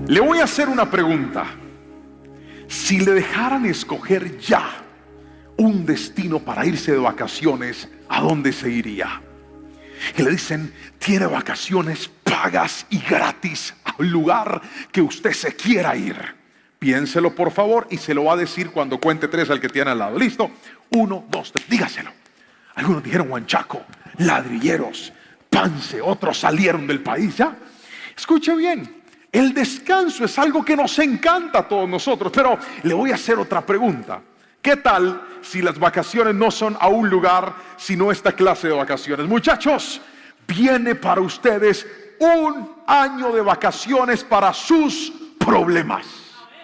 Le voy a hacer una pregunta. Si le dejaran escoger ya un destino para irse de vacaciones, ¿a dónde se iría? Y le dicen, tiene vacaciones pagas y gratis a un lugar que usted se quiera ir. Piénselo por favor y se lo va a decir cuando cuente 3 al que tiene al lado. ¿Listo? 1, 2, 3, dígaselo. Algunos dijeron Huanchaco, Ladrilleros, Pance, otros salieron del país ya. Escuche bien, el descanso es algo que nos encanta a todos nosotros, pero le voy a hacer otra pregunta. ¿Qué tal si las vacaciones no son a un lugar, sino esta clase de vacaciones? Muchachos, viene para ustedes un año de vacaciones para sus problemas.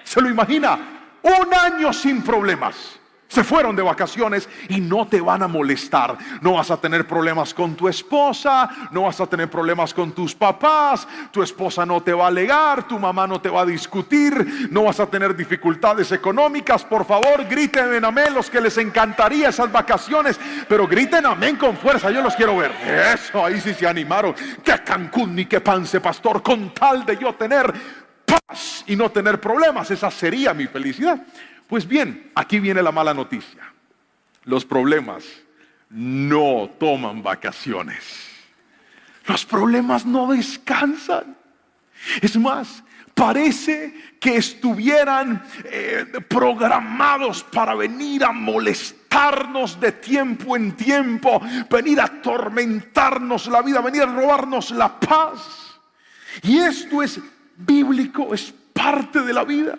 ¿Se lo imagina? Un año sin problemas. Se fueron de vacaciones y no te van a molestar. No vas a tener problemas con tu esposa, no vas a tener problemas con tus papás, tu esposa no te va a alegar, tu mamá no te va a discutir, no vas a tener dificultades económicas. Por favor, griten en amén los que les encantaría esas vacaciones, pero griten amén con fuerza, yo los quiero ver. Eso, ahí sí se animaron. Que Cancún ni que Pance, pastor, con tal de yo tener paz y no tener problemas, esa sería mi felicidad. Pues bien, aquí viene la mala noticia. Los problemas no toman vacaciones. Los problemas no descansan. Es más, parece que estuvieran programados para venir a molestarnos de tiempo en tiempo, venir a atormentarnos la vida, venir a robarnos la paz. Y esto es bíblico, es parte de la vida.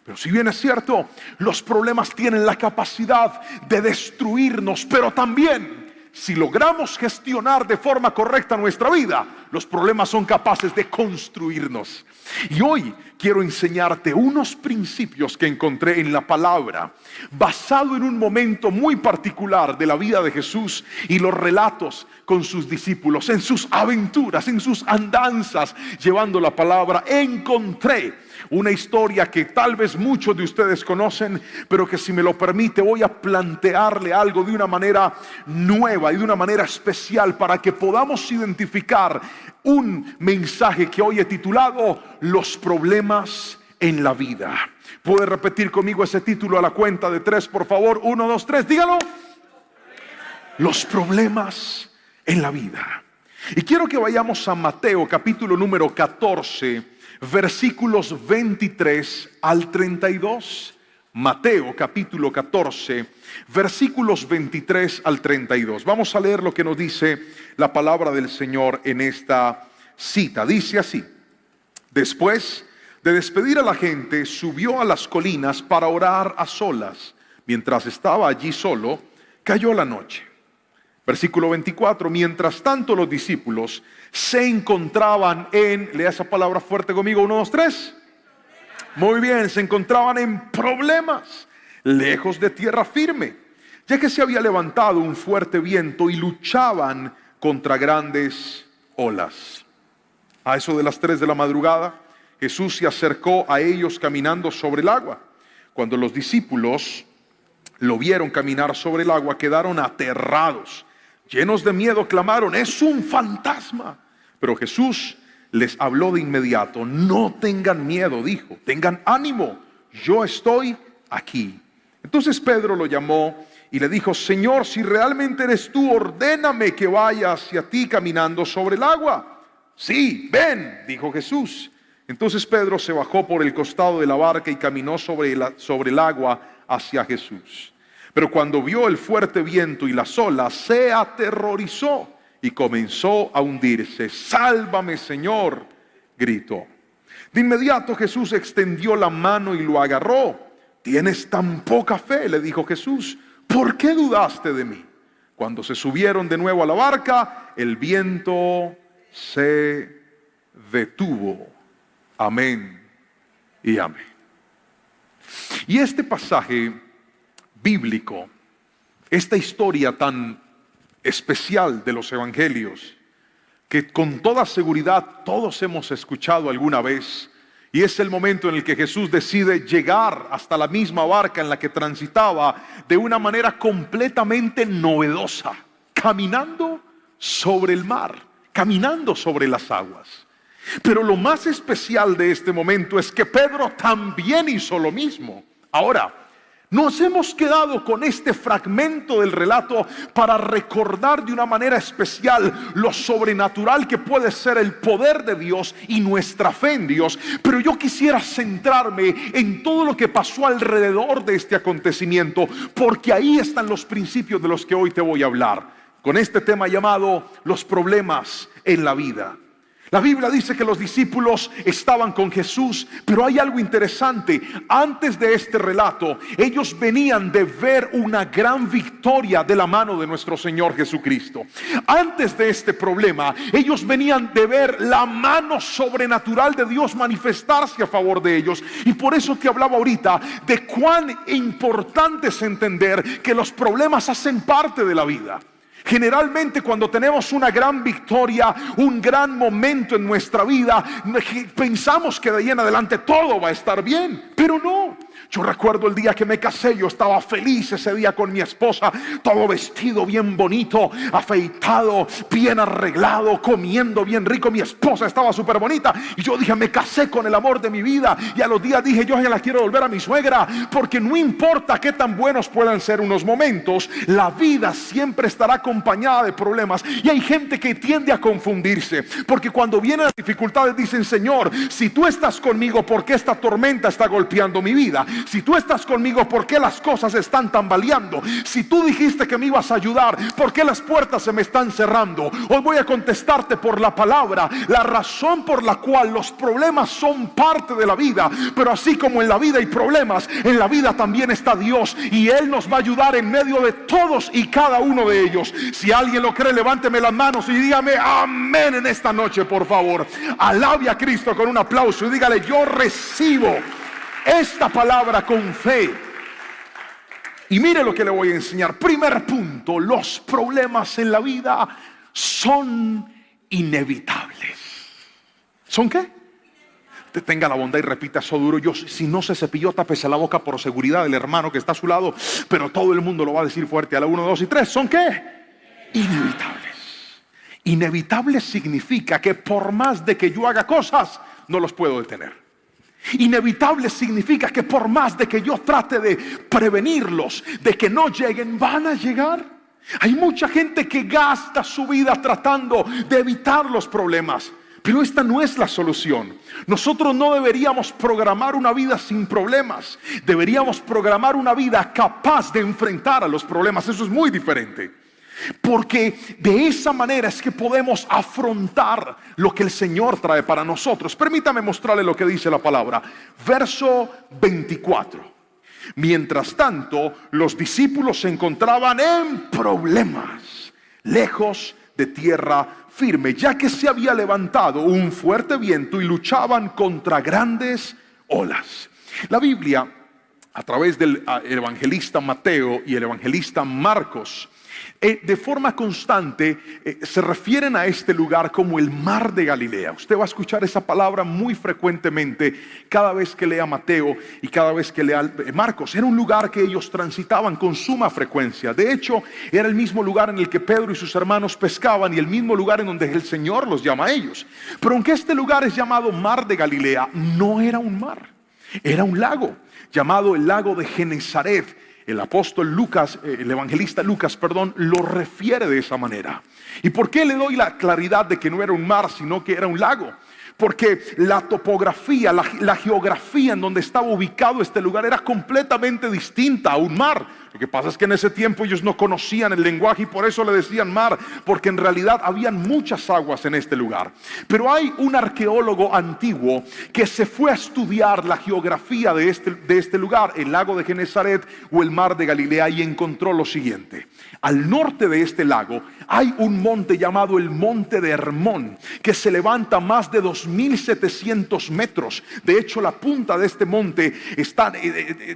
Pero si bien es cierto, los problemas tienen la capacidad de destruirnos, pero también, si logramos gestionar de forma correcta nuestra vida, los problemas son capaces de construirnos. Y hoy quiero enseñarte unos principios que encontré en la palabra, basado en un momento muy particular de la vida de Jesús y los relatos con sus discípulos, en sus aventuras, en sus andanzas, llevando la palabra. Encontré una historia que tal vez muchos de ustedes conocen, pero que si me lo permite voy a plantearle algo de una manera nueva y de una manera especial para que podamos identificar un mensaje que hoy he titulado Los problemas en la vida. ¿Puede repetir conmigo ese título a la cuenta de 3, por favor? 1, 2, 3, dígalo. Los problemas en la vida. Y quiero que vayamos a Mateo capítulo número 14, versículos 23 al 32. Mateo capítulo 14, versículos 23 al 32. Vamos a leer lo que nos dice la palabra del Señor en esta cita. Dice así: después de despedir a la gente, subió a las colinas para orar a solas. Mientras estaba allí solo, cayó la noche. Versículo 24, mientras tanto los discípulos se encontraban en, lea esa palabra fuerte conmigo, 1, 2, 3. Muy bien, se encontraban en problemas, lejos de tierra firme, ya que se había levantado un fuerte viento y luchaban contra grandes olas. A eso de las 3 de la madrugada, Jesús se acercó a ellos caminando sobre el agua. Cuando los discípulos lo vieron caminar sobre el agua, quedaron aterrados. Llenos de miedo clamaron: ¡es un fantasma! Pero Jesús les habló de inmediato. No tengan miedo, dijo, tengan ánimo, yo estoy aquí. Entonces Pedro lo llamó y le dijo: Señor, si realmente eres tú, ordéname que vaya hacia ti caminando sobre el agua. Sí, ven, dijo Jesús. Entonces Pedro se bajó por el costado de la barca y caminó sobre el agua hacia Jesús. Pero cuando vio el fuerte viento y las olas, se aterrorizó y comenzó a hundirse. ¡Sálvame, Señor!, gritó. De inmediato Jesús extendió la mano y lo agarró. ¿Tienes tan poca fe?, le dijo Jesús. ¿Por qué dudaste de mí? Cuando se subieron de nuevo a la barca, el viento se detuvo. Amén y amén. Y este pasaje bíblico, esta historia tan especial de los evangelios, que con toda seguridad todos hemos escuchado alguna vez, y es el momento en el que Jesús decide llegar hasta la misma barca en la que transitaba de una manera completamente novedosa, caminando sobre el mar, caminando sobre las aguas. Pero lo más especial de este momento es que Pedro también hizo lo mismo. Ahora, nos hemos quedado con este fragmento del relato para recordar de una manera especial lo sobrenatural que puede ser el poder de Dios y nuestra fe en Dios. Pero yo quisiera centrarme en todo lo que pasó alrededor de este acontecimiento, porque ahí están los principios de los que hoy te voy a hablar, con este tema llamado los problemas en la vida. La Biblia dice que los discípulos estaban con Jesús, pero hay algo interesante. Antes de este relato, ellos venían de ver una gran victoria de la mano de nuestro Señor Jesucristo. Antes de este problema, ellos venían de ver la mano sobrenatural de Dios manifestarse a favor de ellos. Y por eso te hablaba ahorita de cuán importante es entender que los problemas hacen parte de la vida. Generalmente cuando tenemos una gran victoria, un gran momento en nuestra vida, pensamos que de ahí en adelante todo va a estar bien, pero no. Yo recuerdo el día que me casé, yo estaba feliz ese día con mi esposa, todo vestido bien bonito, afeitado, bien arreglado, comiendo bien rico. Mi esposa estaba súper bonita y yo dije, me casé con el amor de mi vida. Y a los días dije, yo ya la quiero volver a mi suegra, porque no importa qué tan buenos puedan ser unos momentos, la vida siempre estará acompañada de problemas. Y hay gente que tiende a confundirse, porque cuando vienen las dificultades dicen, Señor, si tú estás conmigo, ¿por qué esta tormenta está golpeando mi vida? Si tú estás conmigo, ¿por qué las cosas están tambaleando? Si tú dijiste que me ibas a ayudar, ¿por qué las puertas se me están cerrando? Hoy voy a contestarte por la palabra, la razón por la cual los problemas son parte de la vida. Pero así como en la vida hay problemas, en la vida también está Dios, y Él nos va a ayudar en medio de todos y cada uno de ellos. Si alguien lo cree, levánteme las manos y dígame amén en esta noche, por favor. Alabe a Cristo con un aplauso y dígale, yo recibo esta palabra con fe. Y mire lo que le voy a enseñar. Primer punto: los problemas en la vida son inevitables. ¿Son qué? Te tenga la bondad y repita eso duro. Yo, si no se cepilló, tápese la boca por seguridad del hermano que está a su lado, pero todo el mundo lo va a decir fuerte a la 1, 2 y 3. ¿Son qué? Inevitables. Inevitables significa que por más de que yo haga cosas, no los puedo detener. Inevitable significa que por más de que yo trate de prevenirlos, de que no lleguen, van a llegar. Hay mucha gente que gasta su vida tratando de evitar los problemas, pero esta no es la solución. Nosotros no deberíamos programar una vida sin problemas. Deberíamos programar una vida capaz de enfrentar a los problemas. Eso es muy diferente. Porque de esa manera es que podemos afrontar lo que el Señor trae para nosotros. Permítame mostrarle lo que dice la palabra. Verso 24. Mientras tanto, los discípulos se encontraban en problemas, lejos de tierra firme, ya que se había levantado un fuerte viento y luchaban contra grandes olas. La Biblia, a través del evangelista Mateo y el evangelista Marcos, de forma constante se refieren a este lugar como el mar de Galilea. Usted va a escuchar esa palabra muy frecuentemente cada vez que lea Mateo y cada vez que lea Marcos. Era un lugar que ellos transitaban con suma frecuencia. De hecho, era el mismo lugar en el que Pedro y sus hermanos pescaban y el mismo lugar en donde el Señor los llama a ellos. Pero aunque este lugar es llamado mar de Galilea, no era un mar, era un lago llamado el lago de Genesaret. El apóstol Lucas, el evangelista Lucas, lo refiere de esa manera. ¿Y por qué le doy la claridad de que no era un mar, sino que era un lago? Porque la topografía, la geografía en donde estaba ubicado este lugar era completamente distinta a un mar. Lo que pasa es que en ese tiempo ellos no conocían el lenguaje y por eso le decían mar, porque en realidad habían muchas aguas en este lugar. Pero hay un arqueólogo antiguo que se fue a estudiar la geografía de este lugar, el lago de Genesaret o el mar de Galilea, y encontró lo siguiente. Al norte de este lago hay un monte llamado el Monte de Hermón, que se levanta más de 2.700 metros. De hecho, la punta de este monte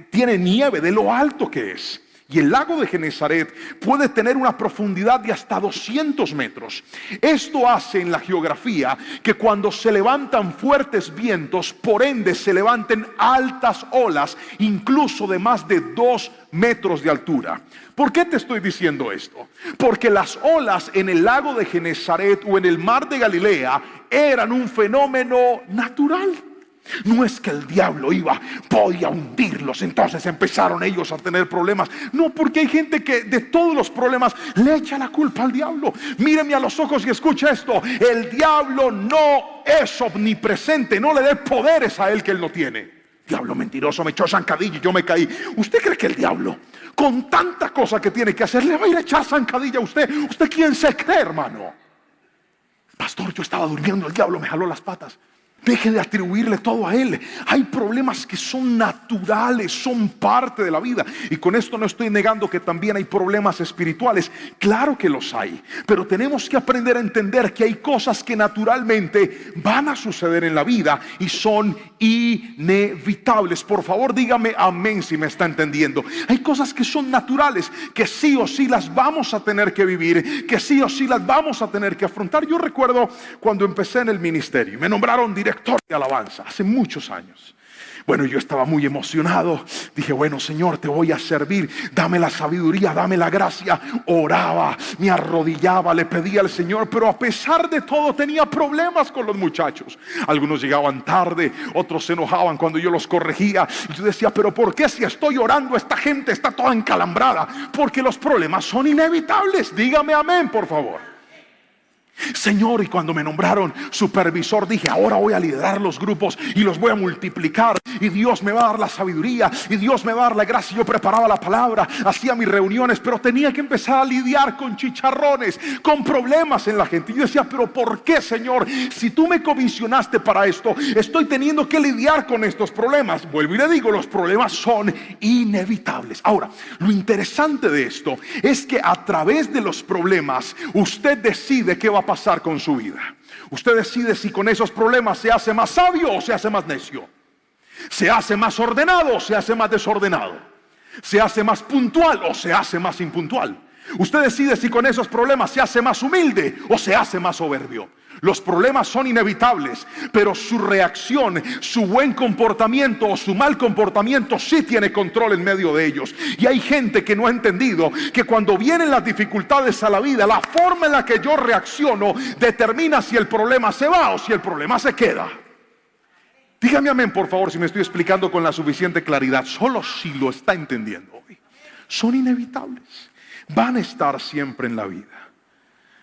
tiene nieve de lo alto que es. Y el lago de Genesaret puede tener una profundidad de hasta 200 metros. Esto hace en la geografía que cuando se levantan fuertes vientos, por ende se levanten altas olas, incluso de más de 2 metros de altura. ¿Por qué te estoy diciendo esto? Porque las olas en el lago de Genesaret o en el mar de Galilea eran un fenómeno natural. No es que el diablo podía hundirlos, entonces empezaron ellos a tener problemas. No, porque hay gente que de todos los problemas le echa la culpa al diablo. Míreme a los ojos y escucha esto: el diablo no es omnipresente, no le dé poderes a él que él no tiene. Diablo mentiroso, me echó zancadilla y yo me caí. ¿Usted cree que el diablo, con tanta cosa que tiene que hacer, le va a ir a echar zancadilla a usted? ¿Usted quién se cree, hermano? Pastor, yo estaba durmiendo, el diablo me jaló las patas. Deje de atribuirle todo a él. Hay problemas que son naturales, son parte de la vida. Y con esto no estoy negando que también hay problemas espirituales. Claro que los hay. Pero tenemos que aprender a entender que hay cosas que naturalmente van a suceder en la vida y son inevitables. Por favor, dígame amén si me está entendiendo. Hay cosas que son naturales, que sí o sí las vamos a tener que vivir, que sí o sí las vamos a tener que afrontar. Yo recuerdo cuando empecé en el ministerio, me nombraron director de alabanza hace muchos años. Bueno, yo estaba muy emocionado. Dije, bueno, Señor, te voy a servir. Dame la sabiduría, dame la gracia. Oraba, me arrodillaba, le pedía al Señor. Pero a pesar de todo tenía problemas con los muchachos. Algunos llegaban tarde, otros se enojaban cuando yo los corregía. Y yo decía, pero ¿por qué si estoy orando esta gente está toda encalambrada? Porque los problemas son inevitables. Dígame amén, por favor. Señor, y cuando me nombraron supervisor dije, ahora voy a liderar los grupos y los voy a multiplicar, y Dios me va a dar la sabiduría y Dios me va a dar la gracia. Yo preparaba la palabra, hacía mis reuniones, pero tenía que empezar a lidiar con chicharrones, con problemas en la gente. Y yo decía, pero ¿por qué, Señor? Si tú me comisionaste para esto, estoy teniendo que lidiar con estos problemas. Vuelvo y le digo, los problemas son inevitables. Ahora, lo interesante de esto es que a través de los problemas usted decide qué va a pasar con su vida. Usted decide si con esos problemas se hace más sabio o se hace más necio, se hace más ordenado o se hace más desordenado, se hace más puntual o se hace más impuntual. Usted decide si con esos problemas se hace más humilde o se hace más soberbio. Los problemas son inevitables, pero su reacción, su buen comportamiento o su mal comportamiento sí tiene control en medio de ellos. Y hay gente que no ha entendido que cuando vienen las dificultades a la vida, la forma en la que yo reacciono determina si el problema se va o si el problema se queda. Dígame amén, por favor, si me estoy explicando con la suficiente claridad. Solo si lo está entendiendo hoy. Son inevitables, van a estar siempre en la vida.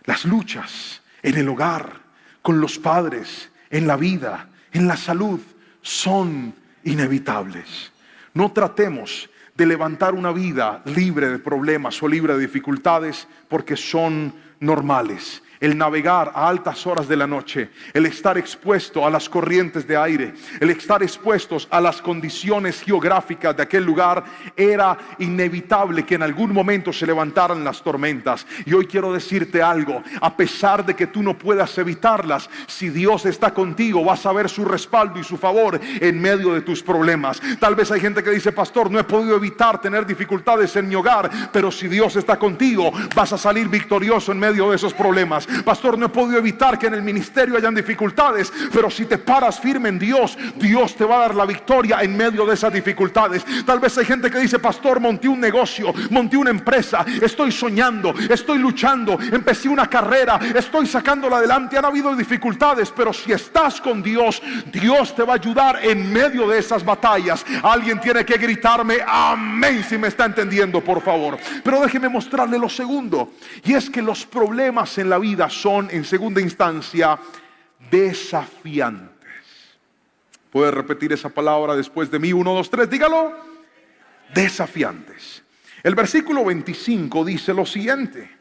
Las luchas en el hogar, con los padres, en la vida, en la salud, son inevitables. No tratemos de levantar una vida libre de problemas o libre de dificultades porque son normales. El navegar a altas horas de la noche, el estar expuesto a las corrientes de aire, el estar expuestos a las condiciones geográficas de aquel lugar, era inevitable que en algún momento se levantaran las tormentas. Y hoy quiero decirte algo: a pesar de que tú no puedas evitarlas, si Dios está contigo, vas a ver su respaldo y su favor en medio de tus problemas. Tal vez hay gente que dice, pastor, no he podido evitar tener dificultades en mi hogar, pero si Dios está contigo, vas a salir victorioso en medio de esos problemas. Pastor, no he podido evitar que en el ministerio hayan dificultades, pero si te paras firme en Dios, Dios te va a dar la victoria en medio de esas dificultades. Tal vez hay gente que dice, pastor, monté un negocio, monté una empresa, estoy soñando, estoy luchando, empecé una carrera, estoy sacándola adelante. Han habido dificultades, pero si estás con Dios, Dios te va a ayudar en medio de esas batallas. Alguien tiene que gritarme amén si me está entendiendo, por favor. Pero déjeme mostrarle lo segundo, y es que los problemas en la vida son en segunda instancia desafiantes. ¿Puede repetir esa palabra después de mí? 1, 2, 3, dígalo. Desafiantes. El versículo 25 dice lo siguiente: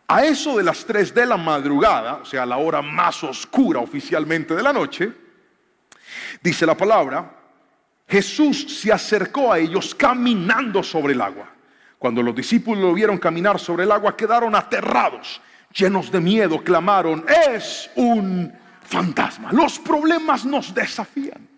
a eso de las 3 de la madrugada, o sea, la hora más oscura oficialmente de la noche, dice la palabra, Jesús se acercó a ellos caminando sobre el agua. Cuando los discípulos lo vieron caminar sobre el agua, quedaron aterrados, llenos de miedo, clamaron, es un fantasma. Los problemas nos desafían.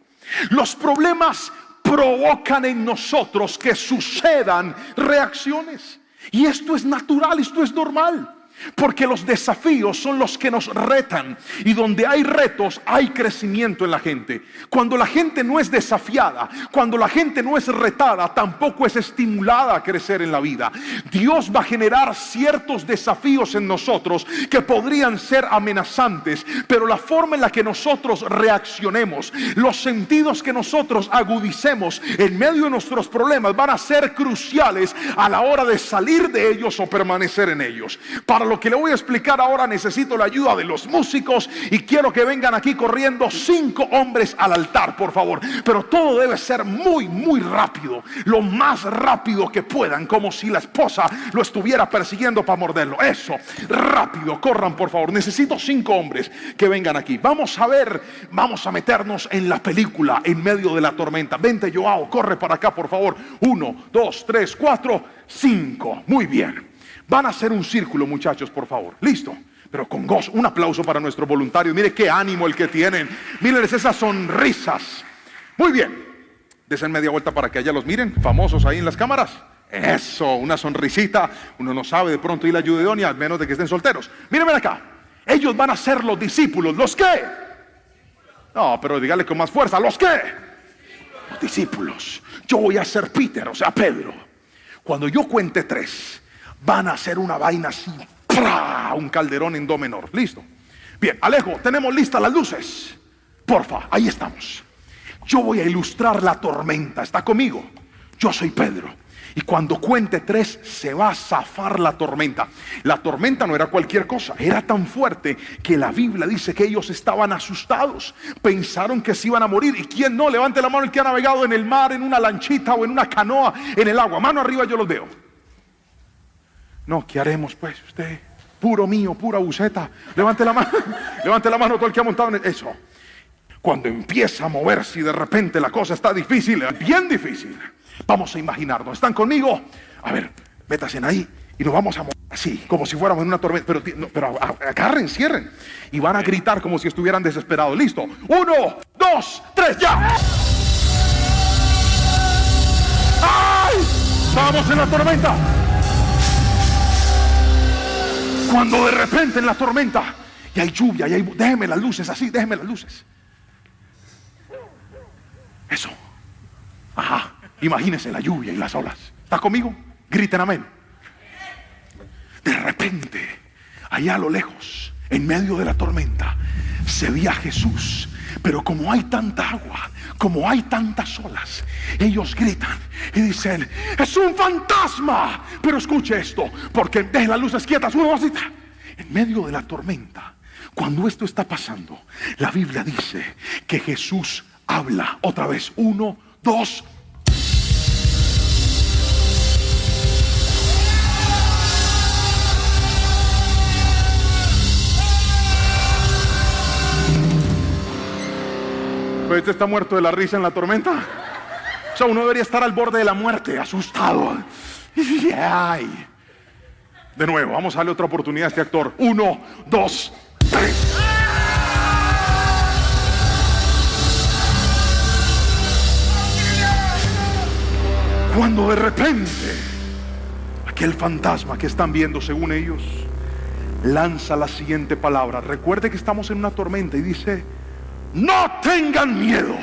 Los problemas provocan en nosotros que sucedan reacciones. Y esto es natural, esto es normal. Porque los desafíos son los que nos retan. Y donde hay retos hay crecimiento en la gente. Cuando la gente no es desafiada, cuando la gente no es retada, tampoco es estimulada a crecer en la vida. Dios va a generar ciertos desafíos en nosotros que podrían ser amenazantes, pero la forma en la que nosotros reaccionemos, los sentidos que nosotros agudicemos en medio de nuestros problemas, van a ser cruciales a la hora de salir de ellos o permanecer en ellos. Para lo que le voy a explicar ahora necesito la ayuda de los músicos y quiero que vengan aquí corriendo 5 hombres al altar, por favor. Pero todo debe ser muy rápido, lo más rápido que puedan, como si la esposa lo estuviera persiguiendo para morderlo. Eso, rápido, corran por favor. Necesito 5 hombres que vengan aquí. Vamos a ver, vamos a meternos en la película En medio de la tormenta. Vente, Joao, corre para acá por favor. 1, 2, 3, 4, 5. Muy bien. Van a hacer un círculo, muchachos, por favor. Listo, pero con gozo. Un aplauso para nuestros voluntarios. Mire qué ánimo el que tienen. Mírenles esas sonrisas. Muy bien. Desen media vuelta para que allá los miren, famosos ahí en las cámaras. Eso, una sonrisita. Uno no sabe de pronto ir la ayuda idónea, al menos de que estén solteros. Mírenme acá. Ellos van a ser los discípulos. ¿Los qué? No, pero dígale con más fuerza. ¿Los qué? Los discípulos. Yo voy a ser Peter, o sea, Pedro. Cuando yo cuente 3, van a hacer una vaina así, ¡pra! Un calderón en do menor. Listo. Bien, Alejo, tenemos listas las luces. Porfa, ahí estamos. Yo voy a ilustrar la tormenta. ¿Está conmigo? Yo soy Pedro. Y cuando cuente 3 se va a zafar la tormenta. La tormenta no era cualquier cosa. Era tan fuerte que la Biblia dice que ellos estaban asustados. Pensaron que se iban a morir. ¿Y quién no? Levante la mano el que ha navegado en el mar, en una lanchita o en una canoa en el agua. Mano arriba, yo los veo. No, ¿qué haremos pues? Usted, puro mío, pura buceta. Levante la mano, levante la mano todo el que ha montado en eso. Cuando empieza a moverse y de repente la cosa está difícil, bien difícil. Vamos a imaginarnos, ¿están conmigo? A ver, métanse ahí y nos vamos a mover así, como si fuéramos en una tormenta. Pero agarren, cierren. Y van a gritar como si estuvieran desesperados. Listo, 1, 2, 3, ya. ¡Ay! Vamos en la tormenta. Cuando de repente en la tormenta y hay lluvia, déjenme las luces así, déjenme las luces. Eso. Ajá. Imagínense la lluvia y las olas. ¿Está conmigo? Griten amén. De repente, allá a lo lejos, en medio de la tormenta, se veía a Jesús. Pero como hay tanta agua, como hay tantas olas, ellos gritan y dicen: ¡es un fantasma! Pero escuche esto, porque dejen las luces quietas, una vasita. En medio de la tormenta, cuando esto está pasando, la Biblia dice que Jesús habla otra vez. 1, 2. Pues este está muerto de la risa en la tormenta. O sea, uno debería estar al borde de la muerte, asustado. Ay. De nuevo, vamos a darle otra oportunidad a este actor. 1, 2, 3. Cuando de repente aquel fantasma que están viendo, según ellos, lanza la siguiente palabra. Recuerde que estamos en una tormenta y dice: no tengan miedo,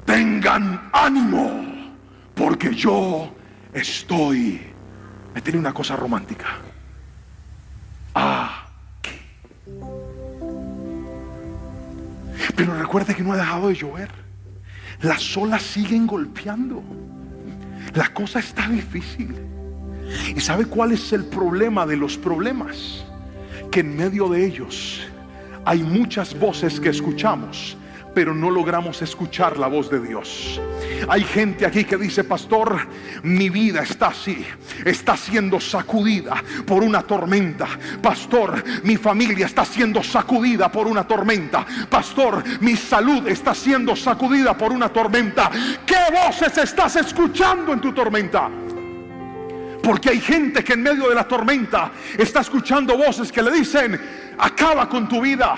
tengan ánimo, porque yo estoy. Me tiene una cosa romántica. Aquí. Pero recuerde que no ha dejado de llover. Las olas siguen golpeando. La cosa está difícil. ¿Y sabe cuál es el problema de los problemas? Que en medio de ellos hay muchas voces que escuchamos, pero no logramos escuchar la voz de Dios. Hay gente aquí que dice: pastor, mi vida está así, está siendo sacudida por una tormenta. Pastor, mi familia está siendo sacudida por una tormenta. Pastor, mi salud está siendo sacudida por una tormenta. ¿Qué voces estás escuchando en tu tormenta? Porque hay gente que en medio de la tormenta está escuchando voces que le dicen: acaba con tu vida,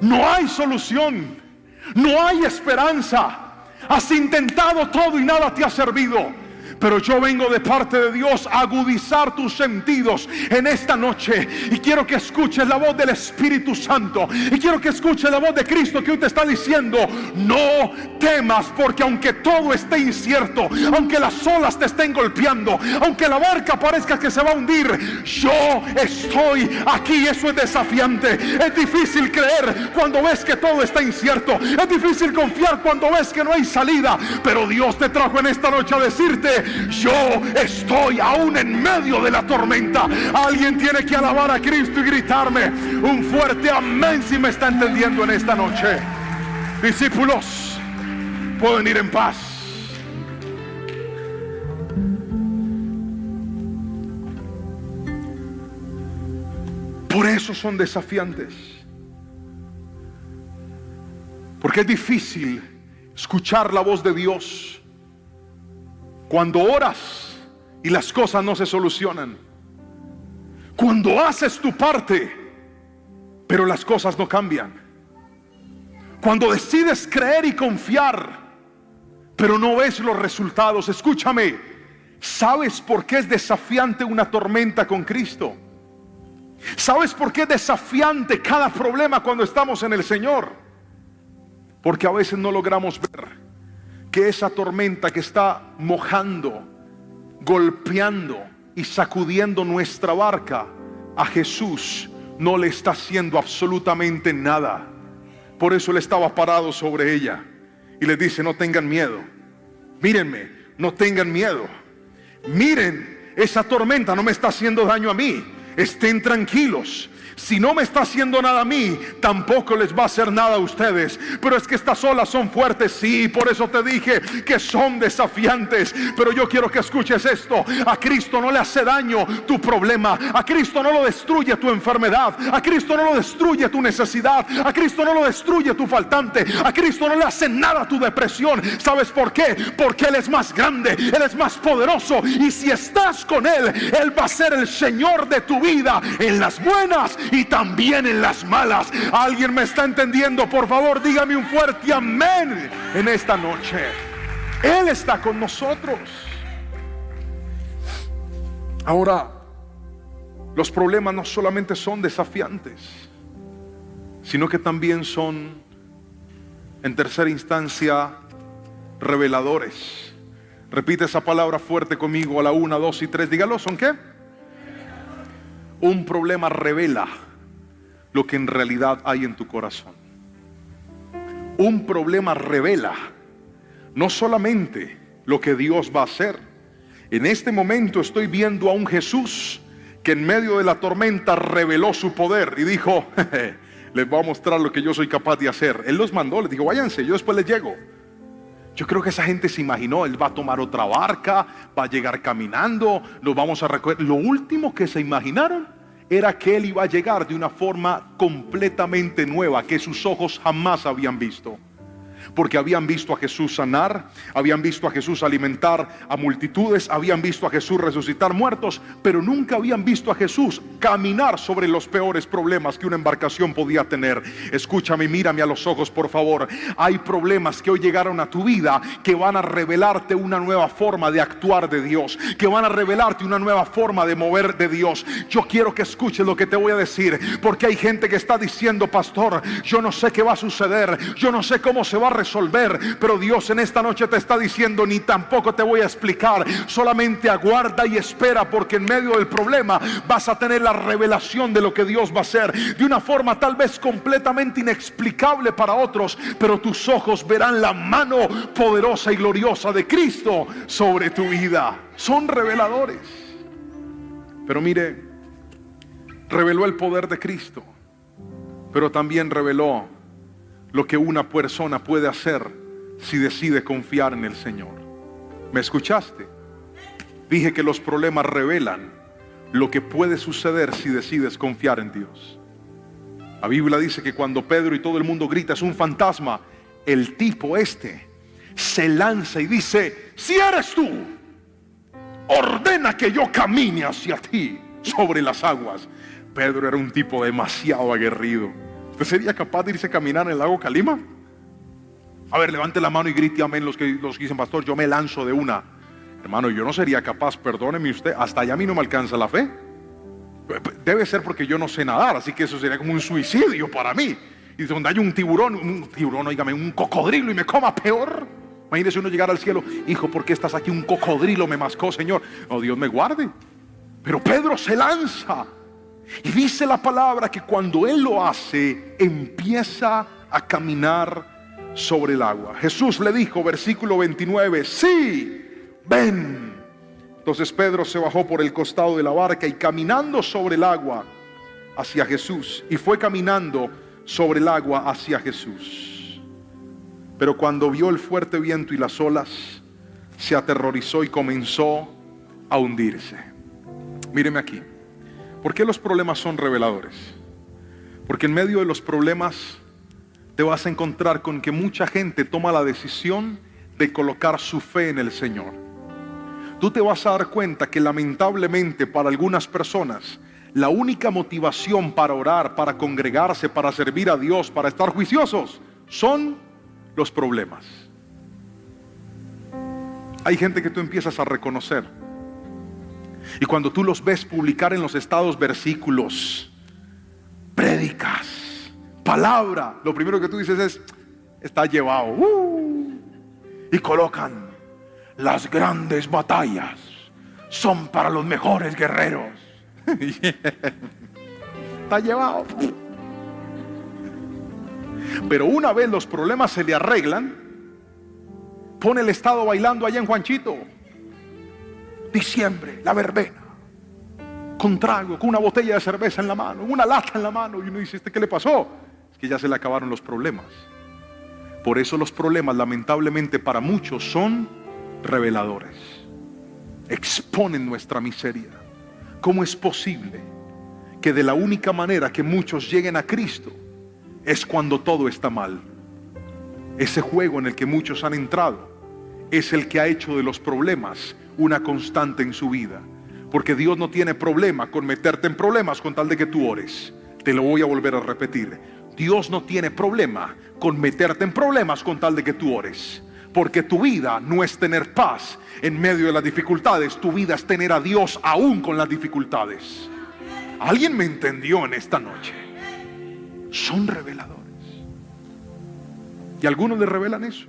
no hay solución, no hay esperanza. Has intentado todo y nada te ha servido. Pero yo vengo de parte de Dios a agudizar tus sentidos en esta noche. Y quiero que escuches la voz del Espíritu Santo. Y quiero que escuches la voz de Cristo que hoy te está diciendo: no temas, porque aunque todo esté incierto, aunque las olas te estén golpeando, aunque la barca parezca que se va a hundir, yo estoy aquí. Eso es desafiante. Es difícil creer cuando ves que todo está incierto. Es difícil confiar cuando ves que no hay salida. Pero Dios te trajo en esta noche a decirte: yo estoy aún en medio de la tormenta. Alguien tiene que alabar a Cristo y gritarme un fuerte amén si me está entendiendo en esta noche. Discípulos, pueden ir en paz. Por eso son desafiantes, porque es difícil escuchar la voz de Dios cuando oras y las cosas no se solucionan. Cuando haces tu parte, pero las cosas no cambian. Cuando decides creer y confiar, pero no ves los resultados. Escúchame, ¿sabes por qué es desafiante una tormenta con Cristo? ¿Sabes por qué es desafiante cada problema cuando estamos en el Señor? Porque a veces no logramos ver que esa tormenta que está mojando, golpeando y sacudiendo nuestra barca, a Jesús no le está haciendo absolutamente nada. Por eso Él estaba parado sobre ella y les dice: no tengan miedo, mírenme, no tengan miedo, miren, esa tormenta no me está haciendo daño a mí, estén tranquilos. Si no me está haciendo nada a mí, tampoco les va a hacer nada a ustedes. Pero es que estas olas son fuertes, sí, por eso te dije que son desafiantes. Pero yo quiero que escuches esto: a Cristo no le hace daño tu problema, a Cristo no lo destruye tu enfermedad, a Cristo no lo destruye tu necesidad, a Cristo no lo destruye tu faltante, a Cristo no le hace nada tu depresión. ¿Sabes por qué? Porque Él es más grande, Él es más poderoso, y si estás con Él, Él va a ser el Señor de tu vida, en las buenas y también en las malas. ¿Alguien me está entendiendo? Por favor, dígame un fuerte amén en esta noche. Él está con nosotros. Ahora, los problemas no solamente son desafiantes, sino que también son, en tercera instancia, reveladores. Repite esa palabra fuerte conmigo a la 1, 2 y 3. Dígalo, ¿son qué? Un problema revela lo que en realidad hay en tu corazón. Un problema revela no solamente lo que Dios va a hacer. En este momento estoy viendo a un Jesús que en medio de la tormenta reveló su poder y dijo: les voy a mostrar lo que yo soy capaz de hacer. Él los mandó, les dijo: váyanse, yo después les llego. Yo creo que esa gente se imaginó: Él va a tomar otra barca, va a llegar caminando, nos vamos a recoger. Lo último que se imaginaron era que Él iba a llegar de una forma completamente nueva, que sus ojos jamás habían visto. Porque habían visto a Jesús sanar, habían visto a Jesús alimentar a multitudes, habían visto a Jesús resucitar muertos, pero nunca habían visto a Jesús caminar sobre los peores problemas que una embarcación podía tener. Escúchame y mírame a los ojos, por favor. Hay problemas que hoy llegaron a tu vida que van a revelarte una nueva forma de actuar de Dios, que van a revelarte una nueva forma de mover de Dios. Yo quiero que escuches lo que te voy a decir, porque hay gente que está diciendo: pastor, yo no sé qué va a suceder, yo no sé cómo se va a resolver, pero Dios en esta noche te está diciendo: ni tampoco te voy a explicar, solamente aguarda y espera, porque en medio del problema vas a tener la revelación de lo que Dios va a hacer, de una forma tal vez completamente inexplicable para otros, pero tus ojos verán la mano poderosa y gloriosa de Cristo sobre tu vida. Son reveladores. Pero mire, reveló el poder de Cristo, pero también reveló lo que una persona puede hacer si decide confiar en el Señor. ¿Me escuchaste? Dije que los problemas revelan lo que puede suceder si decides confiar en Dios. La Biblia dice que cuando Pedro y todo el mundo grita: es un fantasma, el tipo se lanza y dice: si eres tú, ordena que yo camine hacia ti sobre las aguas. Pedro era un tipo demasiado aguerrido. ¿Usted sería capaz de irse a caminar en el lago Calima? A ver, levante la mano y grite amén los que dicen, pastor, yo me lanzo de una. Hermano, yo no sería capaz, perdóneme usted, hasta allá a mí no me alcanza la fe. Debe ser porque yo no sé nadar, así que eso sería como un suicidio para mí. Y donde hay un tiburón, oígame, un cocodrilo y me coma, peor. Imagínese uno llegar al cielo, hijo, ¿por qué estás aquí? Un cocodrilo me mascó, Señor. Oh, Dios me guarde. Pero Pedro se lanza. Y dice la palabra que cuando él lo hace, empieza a caminar sobre el agua. Jesús le dijo, versículo 29, sí, ven. Entonces Pedro se bajó por el costado de la barca y caminando sobre el agua hacia Jesús. Y fue caminando sobre el agua hacia Jesús. Pero cuando vio el fuerte viento y las olas, se aterrorizó y comenzó a hundirse. Míreme aquí. ¿Por qué los problemas son reveladores? Porque en medio de los problemas te vas a encontrar con que mucha gente toma la decisión de colocar su fe en el Señor. Tú te vas a dar cuenta que lamentablemente para algunas personas la única motivación para orar, para congregarse, para servir a Dios, para estar juiciosos, son los problemas. Hay gente que tú empiezas a reconocer, y cuando tú los ves publicar en los estados versículos, prédicas, palabra, lo primero que tú dices es, está llevado. Y colocan, las grandes batallas son para los mejores guerreros. Está llevado. Pero una vez los problemas se le arreglan, pone el estado bailando allá en Juanchito. Diciembre, la verbena, con trago, con una botella de cerveza en la mano, una lata en la mano. Y uno dice, ¿qué le pasó? Es que ya se le acabaron los problemas. Por eso los problemas, lamentablemente para muchos, son reveladores. Exponen nuestra miseria. ¿Cómo es posible que de la única manera que muchos lleguen a Cristo es cuando todo está mal? Ese juego en el que muchos han entrado es el que ha hecho de los problemas una constante en su vida. Porque Dios no tiene problema con meterte en problemas con tal de que tú ores. Te lo voy a volver a repetir. Dios no tiene problema con meterte en problemas con tal de que tú ores. Porque tu vida no es tener paz en medio de las dificultades. Tu vida es tener a Dios aún con las dificultades. ¿Alguien me entendió en esta noche? Son reveladores. Y algunos le revelan eso.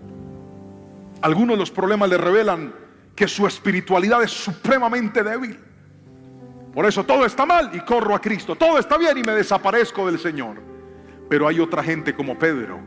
Algunos de los problemas le revelan que su espiritualidad es supremamente débil. Por eso todo está mal y corro a Cristo. Todo está bien y me desaparezco del Señor. Pero hay otra gente como Pedro,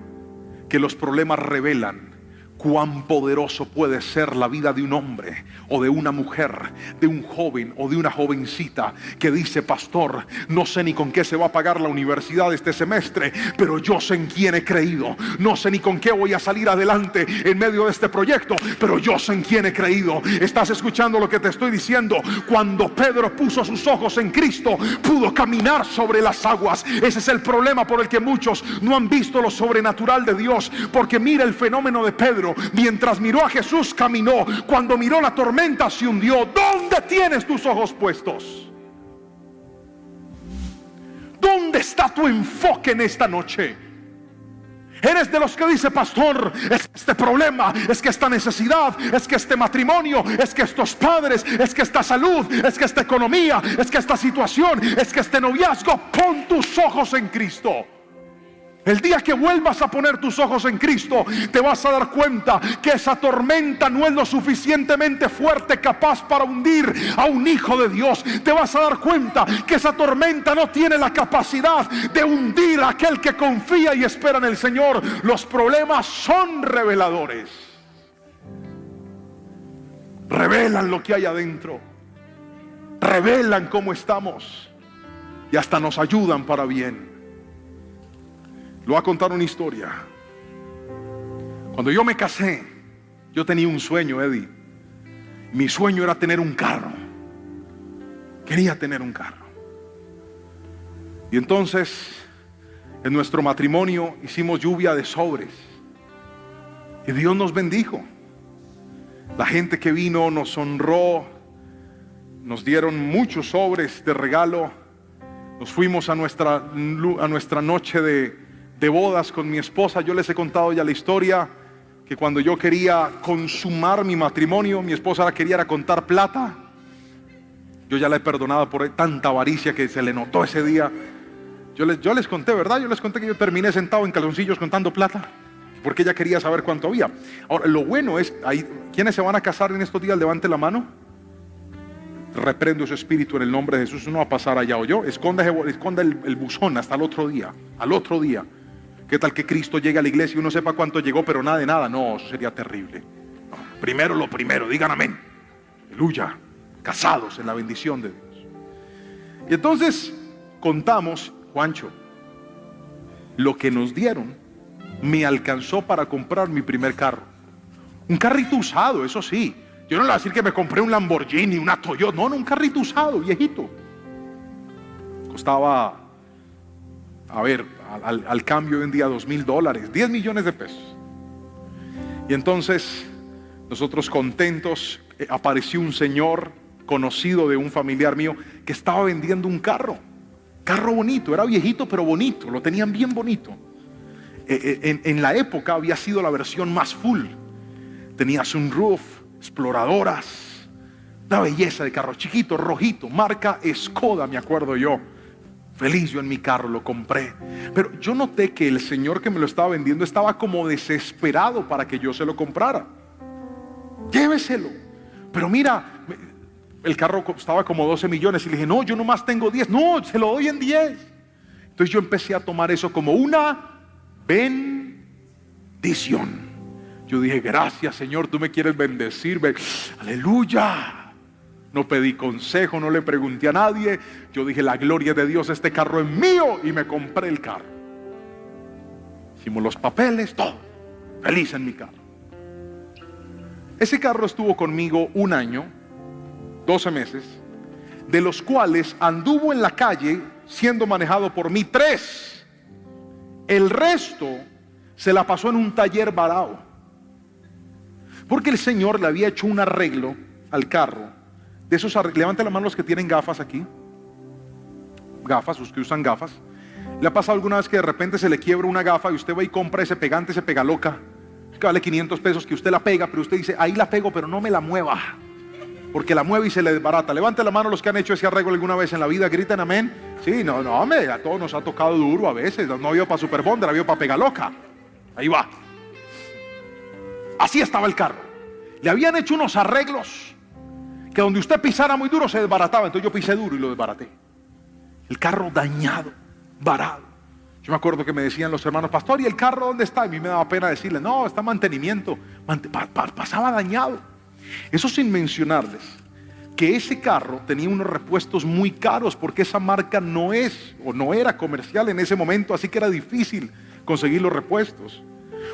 que los problemas revelan cuán poderoso puede ser la vida de un hombre o de una mujer, de un joven o de una jovencita que dice, pastor, no sé ni con qué se va a pagar la universidad este semestre, pero yo sé en quién he creído. No sé ni con qué voy a salir adelante en medio de este proyecto, pero yo sé en quién he creído. ¿Estás escuchando lo que te estoy diciendo? Cuando Pedro puso sus ojos en Cristo, pudo caminar sobre las aguas. Ese es el problema por el que muchos no han visto lo sobrenatural de Dios, porque mira el fenómeno de Pedro. Mientras miró a Jesús, caminó. Cuando miró la tormenta, se hundió. ¿Dónde tienes tus ojos puestos? ¿Dónde está tu enfoque en esta noche? Eres de los que dice, pastor, es que este problema, es que esta necesidad, es que este matrimonio, es que estos padres, es que esta salud, es que esta economía, es que esta situación, es que este noviazgo. Pon tus ojos en Cristo. El día que vuelvas a poner tus ojos en Cristo, te vas a dar cuenta que esa tormenta no es lo suficientemente fuerte capaz para hundir a un hijo de Dios. Te vas a dar cuenta que esa tormenta no tiene la capacidad de hundir a aquel que confía y espera en el Señor. Los problemas son reveladores. Revelan lo que hay adentro. Revelan cómo estamos. Y hasta nos ayudan para bien. Le voy a contar una historia. Cuando yo me casé, yo tenía un sueño, Eddie. Mi sueño era tener un carro. Quería tener un carro. Y entonces, en nuestro matrimonio hicimos lluvia de sobres. Y Dios nos bendijo. La gente que vino nos honró. Nos dieron muchos sobres de regalo. Nos fuimos a nuestra noche de bodas con mi esposa. Yo les he contado ya la historia. que cuando yo quería consumar mi matrimonio, mi esposa la quería era contar plata. Yo ya la he perdonado por tanta avaricia que se le notó ese día. Yo les conté, ¿verdad? Yo les conté que yo terminé sentado en calzoncillos contando plata, porque ella quería saber cuánto había. Ahora, lo bueno es, ¿quiénes se van a casar en estos días? Levante la mano. Reprendo su espíritu en el nombre de Jesús. No va a pasar allá, o yo. Esconda el buzón hasta el otro día. Al otro día. ¿Qué tal que Cristo llegue a la iglesia y uno sepa cuánto llegó, pero nada de nada? No, eso sería terrible. No, primero lo primero, digan amén. Aleluya. Casados en la bendición de Dios. Y entonces contamos, Juancho, lo que nos dieron me alcanzó para comprar mi primer carro. Un carrito usado, eso sí. Yo no le voy a decir que me compré un Lamborghini, una Toyota. No, un carrito usado, viejito. Costaba, a ver, al cambio hoy en día $2,000, 10 millones de pesos. Y entonces nosotros contentos, apareció un señor conocido de un familiar mío que estaba vendiendo un carro bonito, era viejito pero bonito, lo tenían bien bonito. En la época había sido la versión más full, tenía sunroof, exploradoras, una belleza de carro, chiquito, rojito, marca Skoda, me acuerdo yo. Feliz yo en mi carro, lo compré. Pero yo noté que el señor que me lo estaba vendiendo estaba como desesperado para que yo se lo comprara. Lléveselo. Pero mira, el carro costaba como 12 millones y le dije, no, yo nomás tengo 10. No, se lo doy en 10. Entonces yo empecé a tomar eso como una bendición. Yo dije, gracias Señor, tú me quieres bendecir. Aleluya. No pedí consejo, no le pregunté a nadie. Yo dije, la gloria de Dios, este carro es mío. Y me compré el carro. Hicimos los papeles, todo. Feliz en mi carro. Ese carro estuvo conmigo 1 año, 12 meses, de los cuales anduvo en la calle siendo manejado por mí 3. El resto se la pasó en un taller varado. Porque el Señor le había hecho un arreglo al carro. De esos, levanten la mano los que tienen gafas aquí. Gafas, los que usan gafas. ¿Le ha pasado alguna vez que de repente se le quiebra una gafa y usted va y compra ese pegante, ese pegaloca, que vale 500 pesos, que usted la pega, pero usted dice, ahí la pego, pero no me la mueva, porque la mueve y se le desbarata? Levante la mano los que han hecho ese arreglo alguna vez en la vida, griten amén. Sí, no, hombre, a todos nos ha tocado duro a veces. No había para Super Bonder, había para pegaloca. Ahí va. Así estaba el carro. Le habían hecho unos arreglos que donde usted pisara muy duro se desbarataba. Entonces yo pisé duro y lo desbaraté. El carro dañado, varado. Yo me acuerdo que me decían los hermanos, pastor, ¿y el carro dónde está? Y a mí me daba pena decirle, no, está en mantenimiento. Pasaba dañado. Eso sin mencionarles que ese carro tenía unos repuestos muy caros, porque esa marca no es o no era comercial en ese momento, así que era difícil conseguir los repuestos.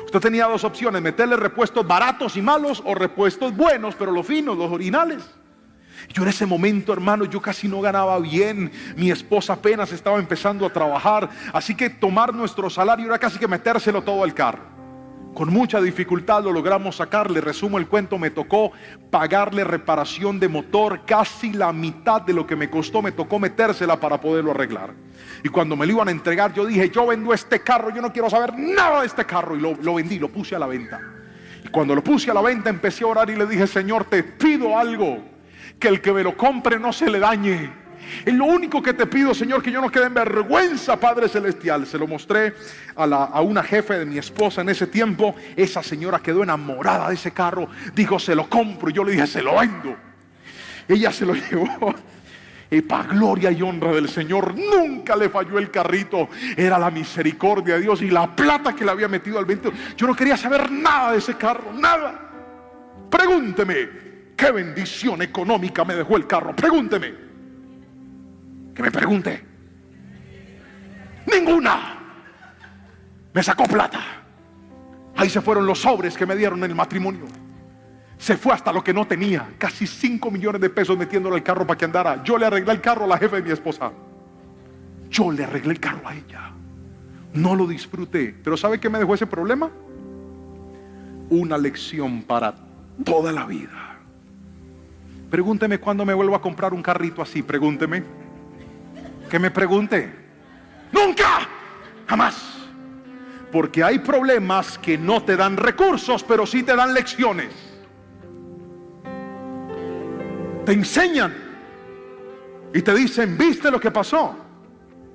Usted tenía 2 opciones, meterle repuestos baratos y malos, o repuestos buenos, pero los finos, los originales. Yo en ese momento, hermano, yo casi no ganaba bien. Mi esposa apenas estaba empezando a trabajar, así que tomar nuestro salario era casi que metérselo todo al carro. Con mucha dificultad lo logramos sacar. Le resumo el cuento, me tocó pagarle reparación de motor, casi la mitad de lo que me costó, me tocó metérsela para poderlo arreglar. Y cuando me lo iban a entregar, yo dije, yo vendo este carro, yo no quiero saber nada de este carro. Y lo vendí, lo puse a la venta. Y cuando lo puse a la venta, empecé a orar y le dije, Señor, te pido algo, que el que me lo compre no se le dañe. Es lo único que te pido, Señor, que yo no quede en vergüenza, Padre Celestial. Se lo mostré a una jefe de mi esposa en ese tiempo. Esa señora quedó enamorada de ese carro. Dijo, se lo compro. Y yo le dije, se lo vendo. Ella se lo llevó. Y para gloria y honra del Señor, nunca le falló el carrito. Era la misericordia de Dios y la plata que le había metido al vento. Yo no quería saber nada de ese carro, nada. Pregúnteme, ¿qué bendición económica me dejó el carro? Pregúnteme. Que me pregunte. Ninguna. Me sacó plata. Ahí se fueron los sobres que me dieron en el matrimonio. Se fue hasta lo que no tenía. Casi 5 millones de pesos metiéndolo al carro para que andara. Yo le arreglé el carro a la jefa de mi esposa. Yo le arreglé el carro a ella. No lo disfruté. Pero ¿sabe qué me dejó ese problema? Una lección para toda la vida. Pregúnteme cuándo me vuelvo a comprar un carrito así. Pregúnteme. Que me pregunte. Nunca, jamás. Porque hay problemas que no te dan recursos, pero sí te dan lecciones. Te enseñan y te dicen, ¿viste lo que pasó?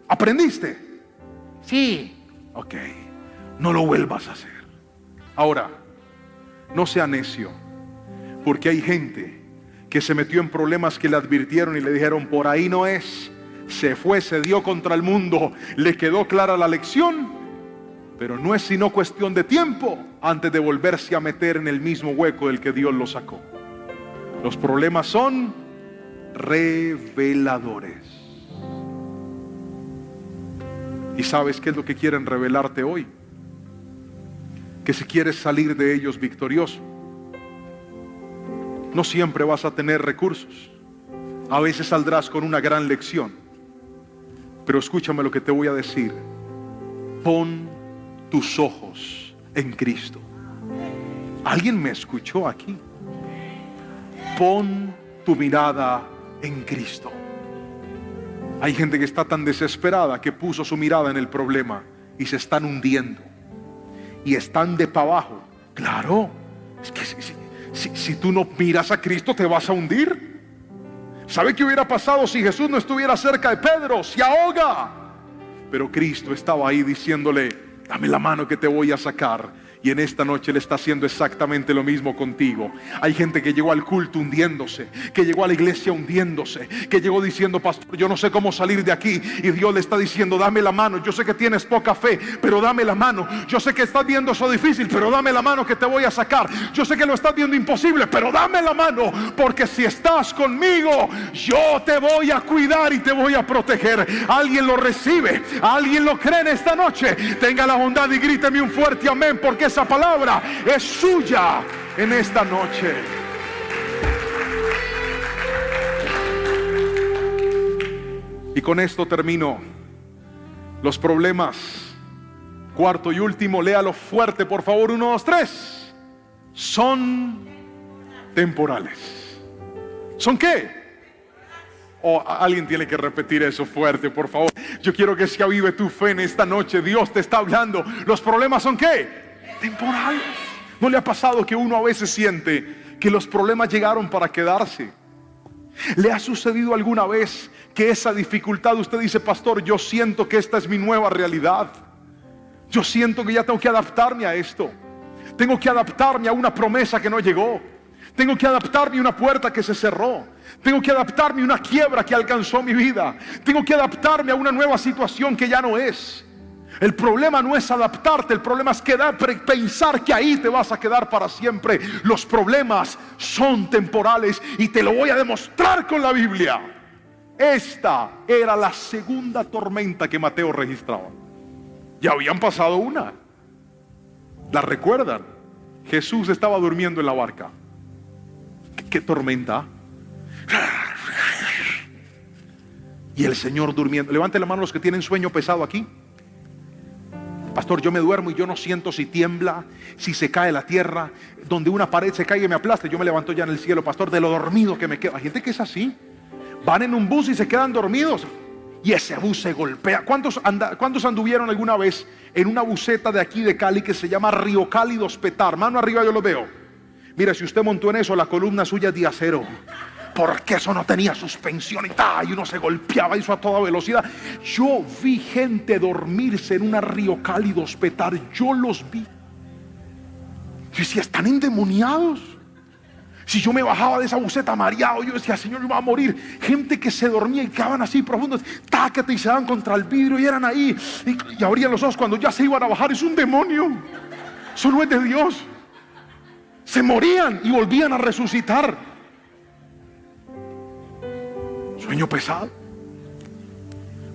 ¿Aprendiste? Sí. Ok, no lo vuelvas a hacer. Ahora, no sea necio, porque hay gente que se metió en problemas que le advirtieron y le dijeron, por ahí no es. Se fue, se dio contra el mundo, le quedó clara la lección, pero no es sino cuestión de tiempo antes de volverse a meter en el mismo hueco del que Dios lo sacó. Los problemas son reveladores. ¿Y sabes qué es lo que quieren revelarte hoy? Que si quieres salir de ellos victorioso, no siempre vas a tener recursos. A veces saldrás con una gran lección. Pero escúchame lo que te voy a decir. Pon tus ojos en Cristo. ¿Alguien me escuchó aquí? Pon tu mirada en Cristo. Hay gente que está tan desesperada que puso su mirada en el problema y se están hundiendo. Y están de para abajo. Claro, es que si tú no miras a Cristo te vas a hundir. ¿Sabe qué hubiera pasado si Jesús no estuviera cerca de Pedro? Se ahoga. Pero Cristo estaba ahí diciéndole, dame la mano que te voy a sacar. Y en esta noche Él está haciendo exactamente lo mismo contigo. Hay gente que llegó al culto hundiéndose, que llegó a la iglesia hundiéndose, que llegó diciendo, pastor, yo no sé cómo salir de aquí. Y Dios le está diciendo, dame la mano. Yo sé que tienes poca fe, pero dame la mano. Yo sé que estás viendo eso difícil, pero dame la mano que te voy a sacar. Yo sé que lo estás viendo imposible, pero dame la mano, porque si estás conmigo, yo te voy a cuidar y te voy a proteger. ¿Alguien lo recibe? ¿Alguien lo cree en esta noche? Tenga la bondad y gríteme un fuerte amén, porque esa palabra es suya en esta noche. Y con esto termino. Los problemas, cuarto y último, léalo fuerte por favor, 1, 2, 3. Son temporales. ¿Son qué? Alguien tiene que repetir eso fuerte, por favor. Yo quiero que se avive tu fe en esta noche. Dios te está hablando. ¿Los problemas son qué? Temporales. ¿No le ha pasado que uno a veces siente que los problemas llegaron para quedarse? ¿Le ha sucedido alguna vez que esa dificultad usted dice, pastor, yo siento que esta es mi nueva realidad? Yo siento que ya tengo que adaptarme a esto. Tengo que adaptarme a una promesa que no llegó. Tengo que adaptarme a una puerta que se cerró. Tengo que adaptarme a una quiebra que alcanzó mi vida. Tengo que adaptarme a una nueva situación que ya no es. El problema no es adaptarte, el problema es pensar que ahí te vas a quedar para siempre. Los problemas son temporales y te lo voy a demostrar con la Biblia. Esta era la segunda tormenta que Mateo registraba. Ya habían pasado una. ¿La recuerdan? Jesús estaba durmiendo en la barca. ¿Qué tormenta? Y el Señor durmiendo. Levante la mano los que tienen sueño pesado aquí. Pastor, yo me duermo y yo no siento si tiembla, si se cae la tierra, donde una pared se caiga y me aplaste. Yo me levanto ya en el cielo, pastor, de lo dormido que me quedo. Hay gente que es así. Van en un bus y se quedan dormidos. Y ese bus se golpea. ¿Cuántos anduvieron alguna vez en una buseta de aquí de Cali que se llama Río Cali Dos Petar? Mano arriba, yo lo veo. Mira, si usted montó en eso, la columna suya es de acero. Porque eso no tenía suspensión y uno se golpeaba eso a toda velocidad. Yo vi gente dormirse en una Río Cali Dos Petar. Yo los vi. Yo decía, están endemoniados. Si yo me bajaba de esa buseta mareado, yo decía, Señor, yo me voy a morir. Gente que se dormía y quedaban así profundos, tácate, y se daban contra el vidrio y eran ahí. Y abrían los ojos cuando ya se iban a bajar. Es un demonio. Eso no es de Dios. Se morían y volvían a resucitar. Sueño pesado.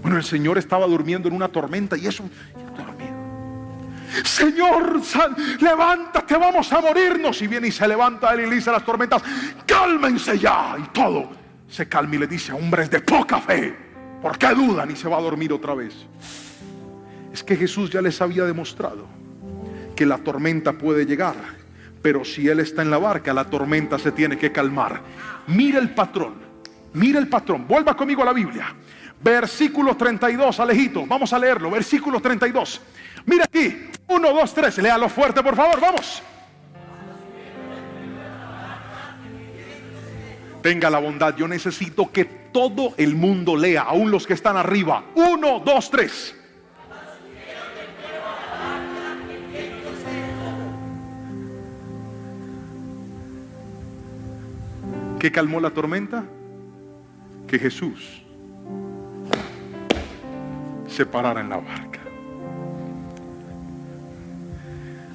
Bueno, el Señor estaba durmiendo en una tormenta y eso. Señor, levántate, vamos a morirnos. Y viene y se levanta él y le dice a las tormentas, cálmense ya. Y todo se calma y le dice, hombres de poca fe, ¿por qué dudan? Y se va a dormir otra vez. Es que Jesús ya les había demostrado que la tormenta puede llegar, pero si Él está en la barca, la tormenta se tiene que calmar. Mira el patrón. Mira el patrón, vuelva conmigo a la Biblia. Versículo 32, Alejito, vamos a leerlo. Versículo 32. Mira aquí, 1, 2, 3, léalo fuerte por favor, vamos. Tenga la bondad, yo necesito que todo el mundo lea, aún los que están arriba. 1, 2, 3. ¿Qué calmó la tormenta? Que Jesús se parara en la barca.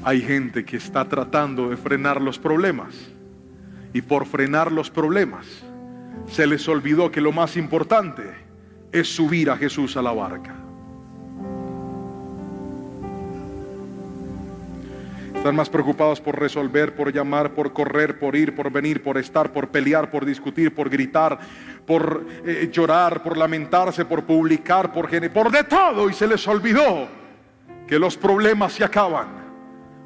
Hay gente que está tratando de frenar los problemas, y por frenar los problemas se les olvidó que lo más importante es subir a Jesús a la barca. Están más preocupados por resolver, por llamar, por correr, por ir, por venir, por estar, por pelear, por discutir, por gritar, por llorar, por lamentarse, por publicar, por de todo, y se les olvidó que los problemas se acaban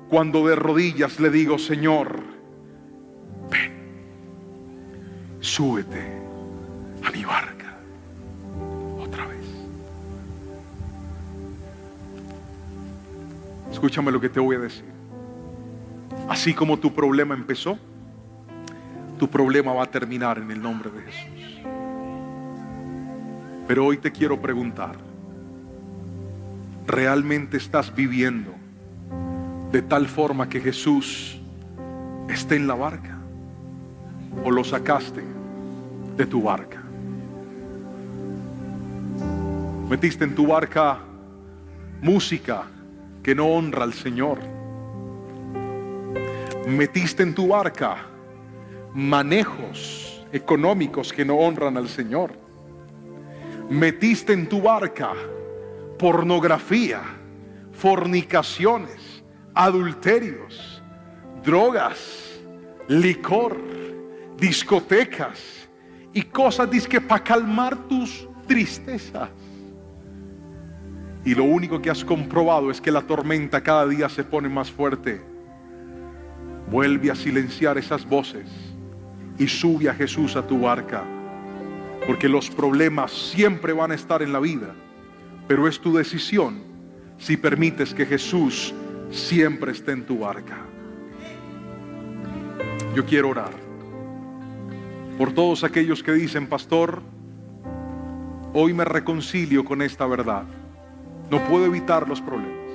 cuando de rodillas le digo: Señor, ven, súbete a mi barca otra vez. Escúchame lo que te voy a decir. Así como tu problema empezó, tu problema va a terminar en el nombre de Jesús. Pero hoy te quiero preguntar, ¿realmente estás viviendo de tal forma que Jesús esté en la barca? ¿O lo sacaste de tu barca? Metiste en tu barca música que no honra al Señor. Metiste en tu barca manejos económicos que no honran al Señor. Metiste en tu barca pornografía, fornicaciones, adulterios, drogas, licor, discotecas y cosas dizque para calmar tus tristezas. Y lo único que has comprobado es que la tormenta cada día se pone más fuerte. Vuelve a silenciar esas voces y sube a Jesús a tu barca, porque los problemas siempre van a estar en la vida, pero es tu decisión si permites que Jesús siempre esté en tu barca. Yo quiero orar por todos aquellos que dicen: pastor, hoy me reconcilio con esta verdad. No puedo evitar los problemas,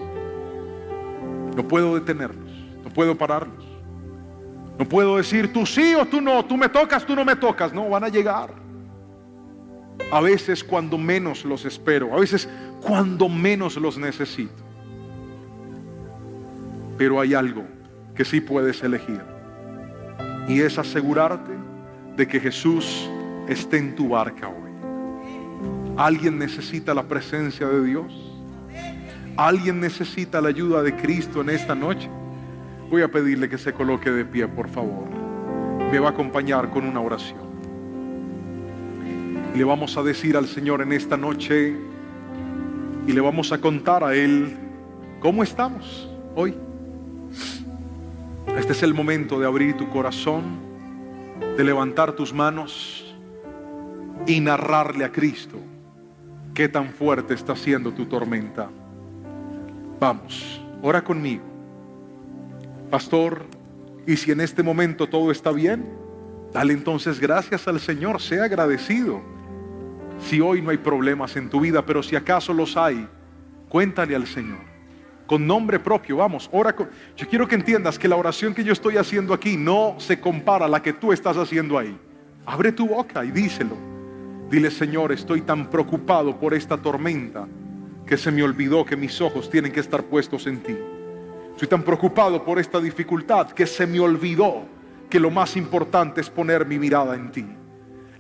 no puedo detenerlos, no puedo pararlos. No puedo decir tú sí o tú no, tú me tocas, tú no me tocas. No, van a llegar. A veces cuando menos los espero, a veces cuando menos los necesito. Pero hay algo que sí puedes elegir, y es asegurarte de que Jesús esté en tu barca hoy. ¿Alguien necesita la presencia de Dios? ¿Alguien necesita la ayuda de Cristo en esta noche? Voy a pedirle que se coloque de pie, por favor. Me va a acompañar con una oración. Y le vamos a decir al Señor en esta noche, y le vamos a contar a Él cómo estamos hoy. Este es el momento de abrir tu corazón, de levantar tus manos y narrarle a Cristo qué tan fuerte está siendo tu tormenta. Vamos, ora conmigo. Pastor, y si en este momento todo está bien, dale entonces gracias al Señor, sea agradecido. Si hoy no hay problemas en tu vida, pero si acaso los hay, cuéntale al Señor con nombre propio. Vamos, ora con... Yo quiero que entiendas que la oración que yo estoy haciendo aquí no se compara a la que tú estás haciendo ahí. Abre tu boca y díselo. Dile: Señor, estoy tan preocupado por esta tormenta que se me olvidó que mis ojos tienen que estar puestos en ti. Estoy tan preocupado por esta dificultad que se me olvidó que lo más importante es poner mi mirada en ti.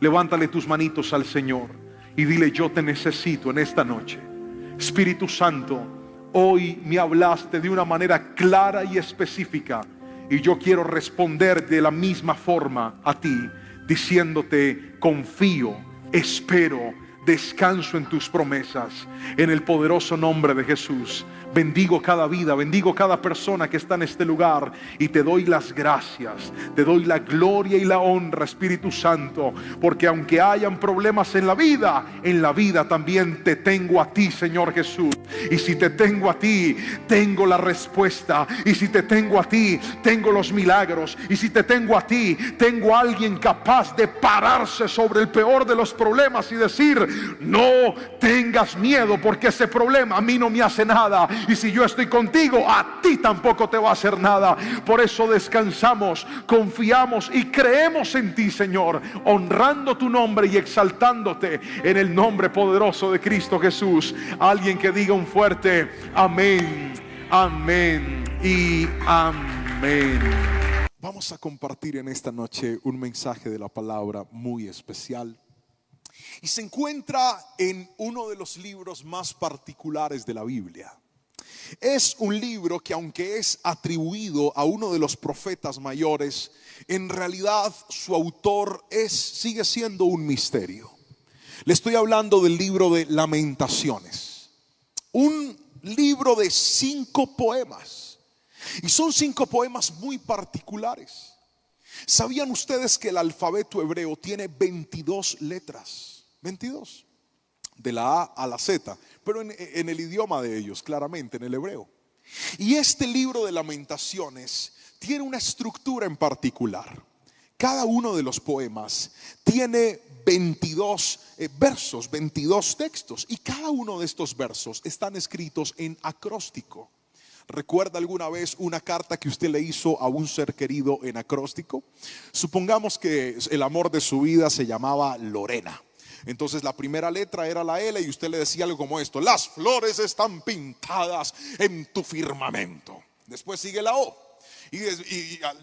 Levántale tus manitos al Señor y dile: yo te necesito en esta noche. Espíritu Santo, hoy me hablaste de una manera clara y específica, y yo quiero responder de la misma forma a ti, diciéndote: confío, espero, descanso en tus promesas. En el poderoso nombre de Jesús, Bendigo cada vida, bendigo cada persona que está en este lugar y te doy las gracias, te doy la gloria y la honra, Espíritu Santo, porque aunque hayan problemas en la vida también te tengo a ti, Señor Jesús. Y si te tengo a ti, tengo la respuesta. Y si te tengo a ti, tengo los milagros. Y si te tengo a ti, tengo a alguien capaz de pararse sobre el peor de los problemas y decir: no tengas miedo, porque ese problema a mí no me hace nada. Y si yo estoy contigo, a ti tampoco te va a hacer nada. Por eso descansamos, confiamos y creemos en ti, Señor, honrando tu nombre y exaltándote en el nombre poderoso de Cristo Jesús. Alguien que diga un fuerte amén, amén y amén. Vamos a compartir en esta noche un mensaje de la palabra muy especial. Y se encuentra en uno de los libros más particulares de la Biblia. Es un libro que, aunque es atribuido a uno de los profetas mayores, en realidad su autor sigue siendo un misterio. Le estoy hablando del libro de Lamentaciones. Un libro de 5 poemas. Y son 5 poemas muy particulares. ¿Sabían ustedes que el alfabeto hebreo tiene 22 letras? 22. De la A a la Z, pero en el idioma de ellos, claramente en el hebreo. Y este libro de Lamentaciones tiene una estructura en particular. Cada uno de los poemas tiene 22 versos, 22 textos, y cada uno de estos versos están escritos en acróstico. ¿Recuerda alguna vez una carta que usted le hizo a un ser querido en acróstico? Supongamos que el amor de su vida se llamaba Lorena. Entonces la primera letra era la L y usted le decía algo como esto: las flores están pintadas en tu firmamento. Después sigue la O y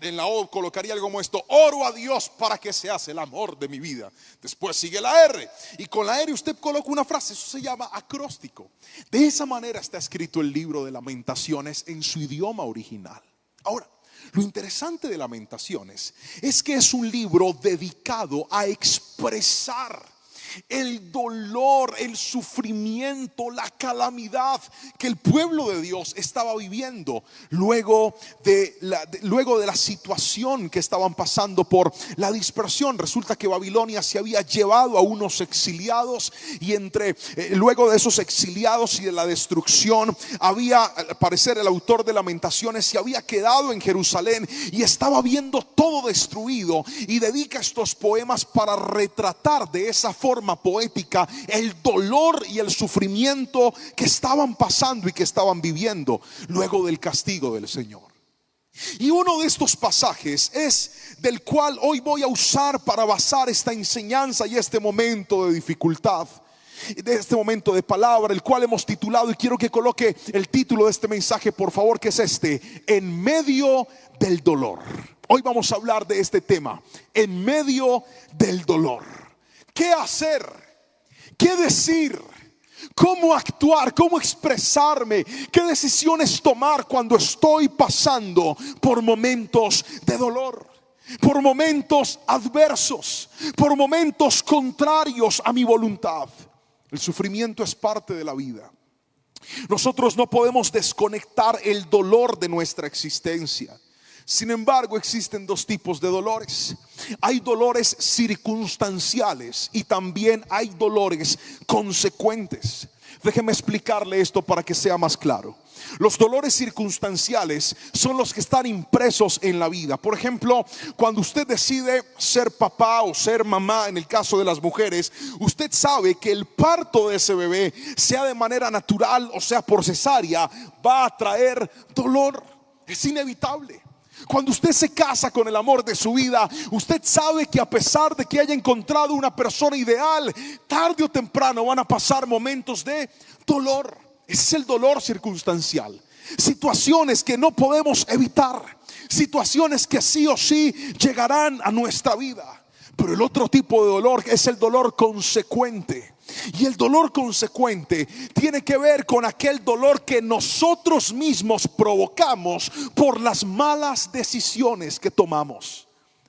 en la O colocaría algo como esto: oro a Dios para que seas el amor de mi vida. Después sigue la R y con la R usted coloca una frase. Eso se llama acróstico. De esa manera está escrito el libro de Lamentaciones en su idioma original. Ahora, lo interesante de Lamentaciones es que es un libro dedicado a expresar el dolor, el sufrimiento, la calamidad que el pueblo de Dios estaba viviendo luego de la situación que estaban pasando por la dispersión. Resulta que Babilonia se había llevado a unos exiliados y luego de esos exiliados y de la destrucción, al parecer el autor de Lamentaciones se había quedado en Jerusalén y estaba viendo todo destruido, y dedica estos poemas para retratar de esa forma poética el dolor y el sufrimiento que estaban pasando y que estaban viviendo luego del castigo del Señor. Y uno de estos pasajes es del cual hoy voy a usar para basar esta enseñanza y este momento de dificultad, de este momento de palabra, el cual hemos titulado, y quiero que coloque el título de este mensaje por favor, que es este: en medio del dolor. Hoy vamos a hablar de este tema: en medio del dolor. ¿Qué hacer? ¿Qué decir? ¿Cómo actuar? ¿Cómo expresarme? ¿Qué decisiones tomar cuando estoy pasando por momentos de dolor? Por momentos adversos, por momentos contrarios a mi voluntad. El sufrimiento es parte de la vida. Nosotros no podemos desconectar el dolor de nuestra existencia. Sin embargo, existen 2 tipos de dolores. Hay dolores circunstanciales y también hay dolores consecuentes. Déjeme explicarle esto para que sea más claro. Los dolores circunstanciales son los que están impresos en la vida. Por ejemplo, cuando usted decide ser papá o ser mamá, en el caso de las mujeres, usted sabe que el parto de ese bebé, sea de manera natural o sea por cesárea, va a traer dolor. Es inevitable. Cuando usted se casa con el amor de su vida, usted sabe que a pesar de que haya encontrado una persona ideal, tarde o temprano van a pasar momentos de dolor. Ese es el dolor circunstancial. Situaciones que no podemos evitar, situaciones que sí o sí llegarán a nuestra vida. Pero el otro tipo de dolor es el dolor consecuente. Y el dolor consecuente tiene que ver con aquel dolor que nosotros mismos provocamos por las malas decisiones que tomamos.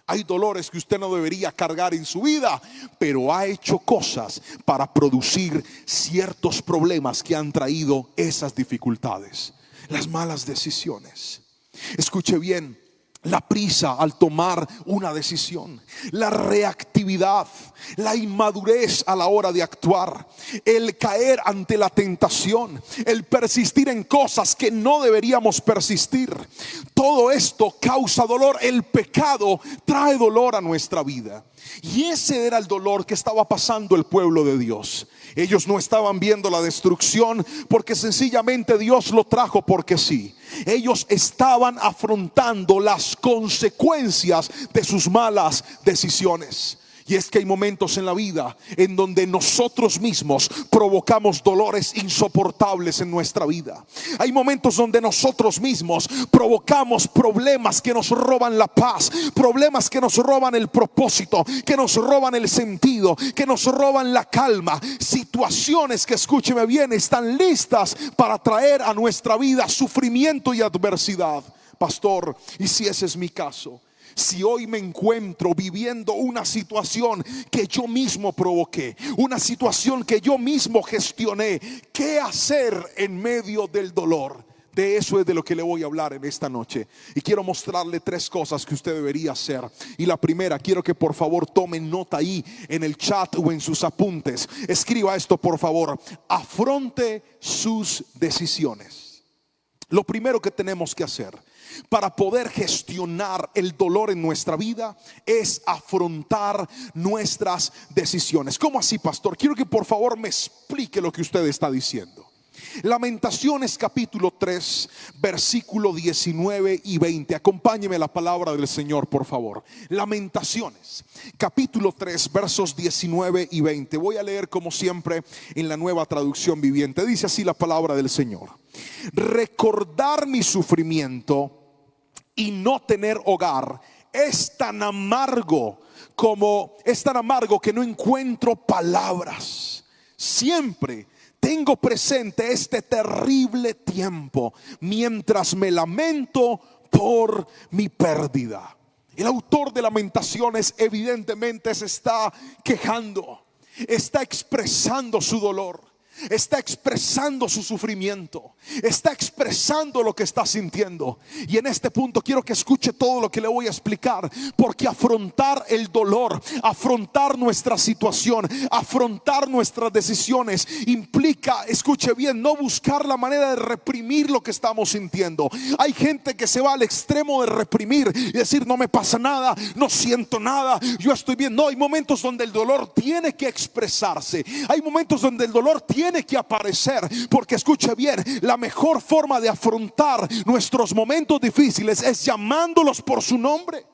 Hay dolores que usted no debería cargar en su vida, pero ha hecho cosas para producir ciertos problemas que han traído esas dificultades. Las malas decisiones. Escuche bien. La prisa al tomar una decisión, la reactividad, la inmadurez a la hora de actuar, el caer ante la tentación, el persistir en cosas que no deberíamos persistir. Todo esto causa dolor. El pecado trae dolor a nuestra vida. Y ese era el dolor que estaba pasando el pueblo de Dios. Ellos no estaban viendo la destrucción porque sencillamente Dios lo trajo porque sí. Ellos estaban afrontando las consecuencias de sus malas decisiones. Y es que hay momentos en la vida en donde nosotros mismos provocamos dolores insoportables en nuestra vida. Hay momentos donde nosotros mismos provocamos problemas que nos roban la paz, problemas que nos roban el propósito, que nos roban el sentido, que nos roban la calma. Situaciones que, escúcheme bien, están listas para traer a nuestra vida sufrimiento y adversidad. Pastor, ¿y si ese es mi caso? Si hoy me encuentro viviendo una situación que yo mismo provoqué, una situación que yo mismo gestioné, ¿qué hacer en medio del dolor? De eso es de lo que le voy a hablar en esta noche. Y quiero mostrarle 3 cosas que usted debería hacer. Y la primera, quiero que por favor tomen nota ahí en el chat o en sus apuntes. Escriba esto por favor. Afronte sus decisiones. Lo primero que tenemos que hacer para poder gestionar el dolor en nuestra vida es afrontar nuestras decisiones. ¿Cómo así, pastor? Quiero que por favor me explique lo que usted está diciendo. Lamentaciones capítulo 3 versículo 19 y 20. Acompáñeme a la palabra del Señor, por favor. Lamentaciones capítulo 3 versos 19 y 20. Voy a leer como siempre en la Nueva Traducción Viviente. Dice así la palabra del Señor: recordar mi sufrimiento y no tener hogar es tan amargo que no encuentro palabras. Siempre tengo presente este terrible tiempo mientras me lamento por mi pérdida. El autor de Lamentaciones evidentemente se está quejando, está expresando su dolor, está expresando su sufrimiento, está expresando lo que está sintiendo. Y en este punto quiero que escuche todo lo que le voy a explicar, porque afrontar el dolor, afrontar nuestra situación, afrontar nuestras decisiones implica, escuche bien, no buscar la manera de reprimir lo que estamos sintiendo. Hay gente que se va al extremo de reprimir y decir: no me pasa nada, no siento nada, yo estoy bien. No, hay momentos donde el dolor tiene que expresarse, hay momentos donde el dolor tiene que aparecer, porque escuche bien, la mejor forma de afrontar nuestros momentos difíciles es llamándolos por su nombre.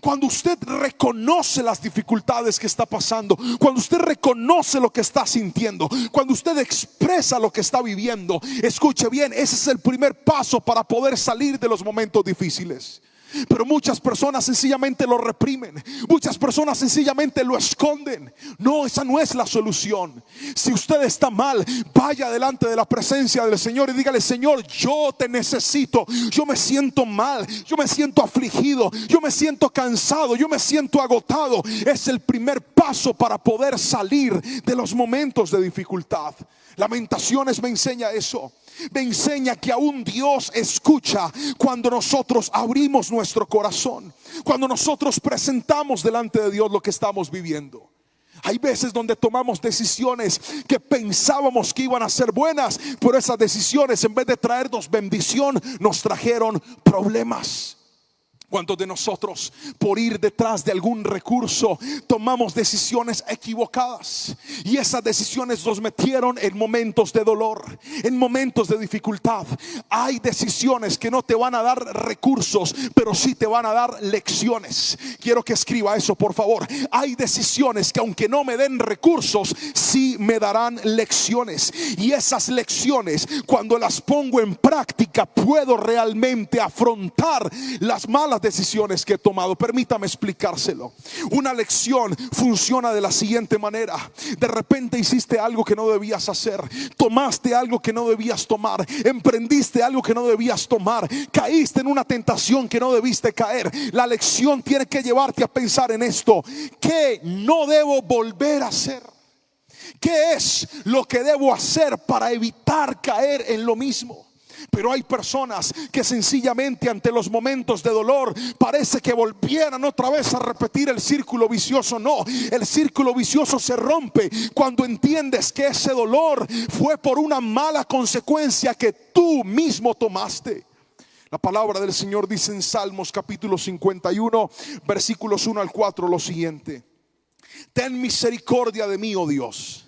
Cuando usted reconoce las dificultades que está pasando, cuando usted reconoce lo que está sintiendo, cuando usted expresa lo que está viviendo, escuche bien, ese es el primer paso para poder salir de los momentos difíciles. Pero muchas personas sencillamente lo reprimen, muchas personas sencillamente lo esconden. No, esa no es la solución. Si usted está mal, vaya delante de la presencia del Señor y dígale: Señor, yo te necesito, yo me siento mal, yo me siento afligido, yo me siento cansado, yo me siento agotado. Es el primer paso para poder salir de los momentos de dificultad. Lamentaciones me enseña eso. Me enseña que aún Dios escucha cuando nosotros abrimos nuestro corazón, cuando nosotros presentamos delante de Dios lo que estamos viviendo. Hay veces donde tomamos decisiones que pensábamos que iban a ser buenas, pero esas decisiones, en vez de traernos bendición, nos trajeron problemas. ¿Cuántos de nosotros, por ir detrás de algún recurso, tomamos decisiones equivocadas? Y esas decisiones nos metieron en momentos de dolor, en momentos de dificultad. Hay decisiones que no te van a dar recursos, pero sí te van a dar lecciones. Quiero que escriba eso, por favor. Hay decisiones que, aunque no me den recursos, sí me darán lecciones. Y esas lecciones, cuando las pongo en práctica, puedo realmente afrontar las malas malas decisiones que he tomado. Permítame explicárselo. Una lección funciona de la siguiente manera: de repente hiciste algo que no debías hacer, tomaste algo que no debías tomar, emprendiste algo que no debías tomar, caíste en una tentación que no debiste caer. La lección tiene que llevarte a pensar en esto: ¿qué no debo volver a hacer? ¿Qué es lo que debo hacer para evitar caer en lo mismo? Pero hay personas que sencillamente ante los momentos de dolor parece que volvieran otra vez a repetir el círculo vicioso. No, el círculo vicioso se rompe cuando entiendes que ese dolor fue por una mala consecuencia que tú mismo tomaste. La palabra del Señor dice en Salmos capítulo 51, versículos 1 al 4 lo siguiente: ten misericordia de mí, oh Dios,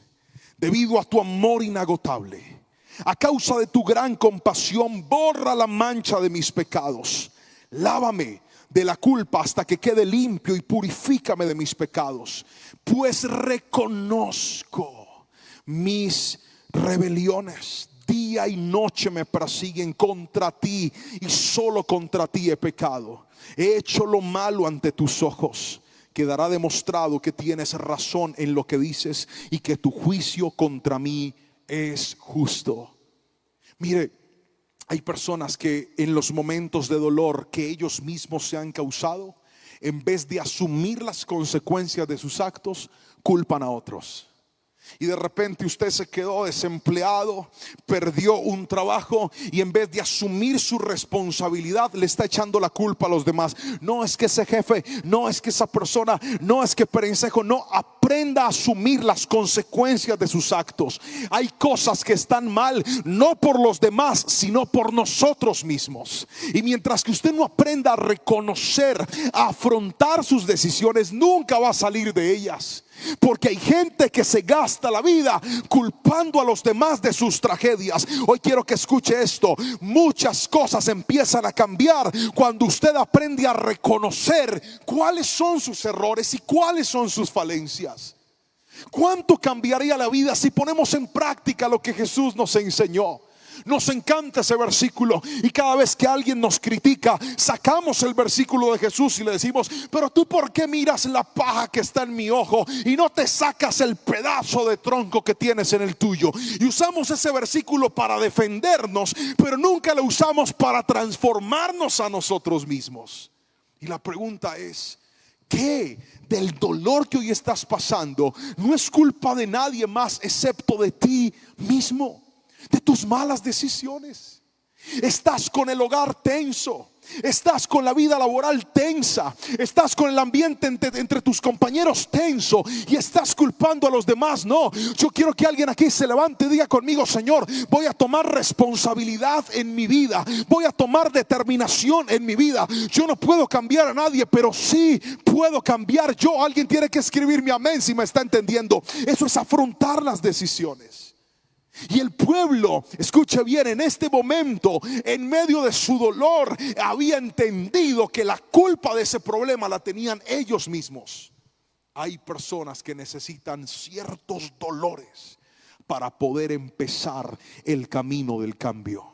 debido a tu amor inagotable. A causa de tu gran compasión, borra la mancha de mis pecados. Lávame de la culpa hasta que quede limpio y purifícame de mis pecados. Pues reconozco mis rebeliones. Día y noche me persiguen, contra ti y solo contra ti he pecado. He hecho lo malo ante tus ojos. Quedará demostrado que tienes razón en lo que dices y que tu juicio contra mí es justo. Mire, hay personas que en los momentos de dolor que ellos mismos se han causado, en vez de asumir las consecuencias de sus actos, culpan a otros. Y de repente usted se quedó desempleado, perdió un trabajo y en vez de asumir su responsabilidad le está echando la culpa a los demás. No es que ese jefe, no es que esa persona, no es que Perencejo. No, aprenda a asumir las consecuencias de sus actos. Hay cosas que están mal no por los demás, sino por nosotros mismos. Y mientras que usted no aprenda a reconocer, a afrontar sus decisiones, nunca va a salir de ellas. Porque hay gente que se gasta la vida culpando a los demás de sus tragedias. Hoy quiero que escuche esto: muchas cosas empiezan a cambiar cuando usted aprende a reconocer cuáles son sus errores y cuáles son sus falencias. ¿Cuánto cambiaría la vida si ponemos en práctica lo que Jesús nos enseñó? Nos encanta ese versículo y cada vez que alguien nos critica, sacamos el versículo de Jesús y le decimos: pero tú, ¿por qué miras la paja que está en mi ojo y no te sacas el pedazo de tronco que tienes en el tuyo? Y usamos ese versículo para defendernos, pero nunca lo usamos para transformarnos a nosotros mismos. Y la pregunta es: ¿qué del dolor que hoy estás pasando no es culpa de nadie más excepto de ti mismo? De tus malas decisiones. Estás con el hogar tenso, estás con la vida laboral tensa, estás con el ambiente entre tus compañeros tenso y estás culpando a los demás. No, yo quiero que alguien aquí se levante y diga conmigo: Señor, voy a tomar responsabilidad en mi vida, voy a tomar determinación en mi vida. Yo no puedo cambiar a nadie, pero sí puedo cambiar yo. Alguien tiene que escribirme amén si me está entendiendo. Eso es afrontar las decisiones. Y el pueblo, escuche bien, en este momento, en medio de su dolor, había entendido que la culpa de ese problema la tenían ellos mismos. Hay personas que necesitan ciertos dolores para poder empezar el camino del cambio.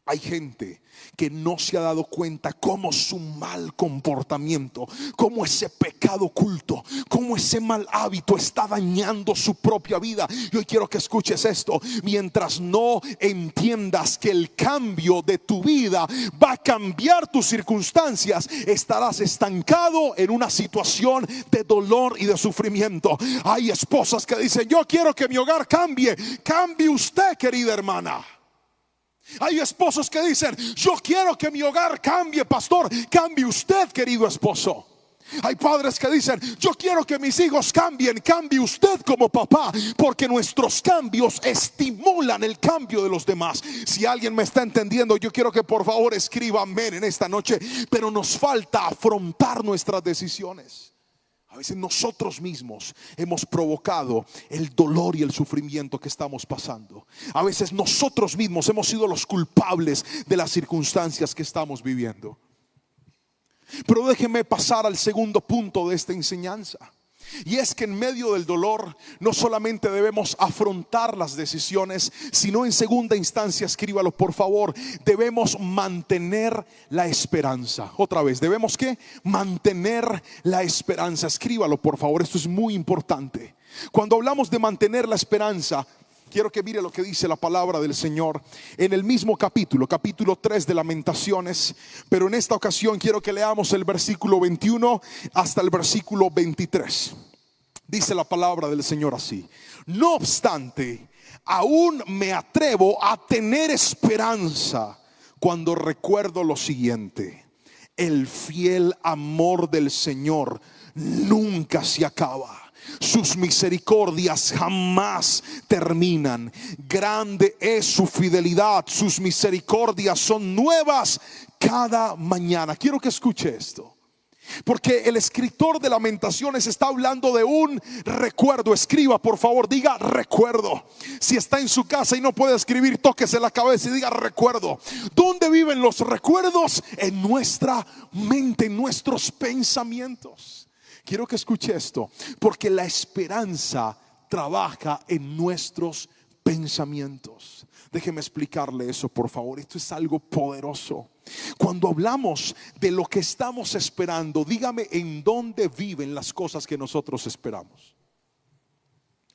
Hay gente que no se ha dado cuenta cómo su mal comportamiento, cómo ese pecado oculto, cómo ese mal hábito está dañando su propia vida. Y hoy quiero que escuches esto: mientras no entiendas que el cambio de tu vida va a cambiar tus circunstancias, estarás estancado en una situación de dolor y de sufrimiento. Hay esposas que dicen: yo quiero que mi hogar cambie. Cambie usted, querida hermana. Hay esposos que dicen: yo quiero que mi hogar cambie, pastor. Cambie usted, querido esposo. Hay padres que dicen: yo quiero que mis hijos cambien. Cambie usted como papá, porque nuestros cambios estimulan el cambio de los demás. Si alguien me está entendiendo, yo quiero que por favor escriba amén en esta noche. Pero nos falta afrontar nuestras decisiones. A veces nosotros mismos hemos provocado el dolor y el sufrimiento que estamos pasando. A veces nosotros mismos hemos sido los culpables de las circunstancias que estamos viviendo. Pero déjeme pasar al segundo punto de esta enseñanza. Y es que en medio del dolor no solamente debemos afrontar las decisiones, sino en segunda instancia, escríbalo por favor, debemos mantener la esperanza. Otra vez, ¿debemos qué? Mantener la esperanza. Escríbalo por favor, esto es muy importante. Cuando hablamos de mantener la esperanza, quiero que mire lo que dice la palabra del Señor en el mismo capítulo 3 de Lamentaciones, pero en esta ocasión quiero que leamos el versículo 21 hasta el versículo 23. Dice la palabra del Señor así: no obstante, aún me atrevo a tener esperanza cuando recuerdo lo siguiente: el fiel amor del Señor nunca se acaba. Sus misericordias jamás terminan. Grande es su fidelidad. Sus misericordias son nuevas cada mañana. Quiero que escuche esto, porque el escritor de Lamentaciones está hablando de un recuerdo. Escriba por favor, diga recuerdo. Si está en su casa y no puede escribir, tóquese la cabeza y diga recuerdo. ¿Dónde viven los recuerdos? En nuestra mente, en nuestros pensamientos. Quiero que escuche esto, porque la esperanza trabaja en nuestros pensamientos. Déjeme explicarle eso por favor. Esto es algo poderoso. Cuando hablamos de lo que estamos esperando, dígame en dónde viven las cosas que nosotros esperamos.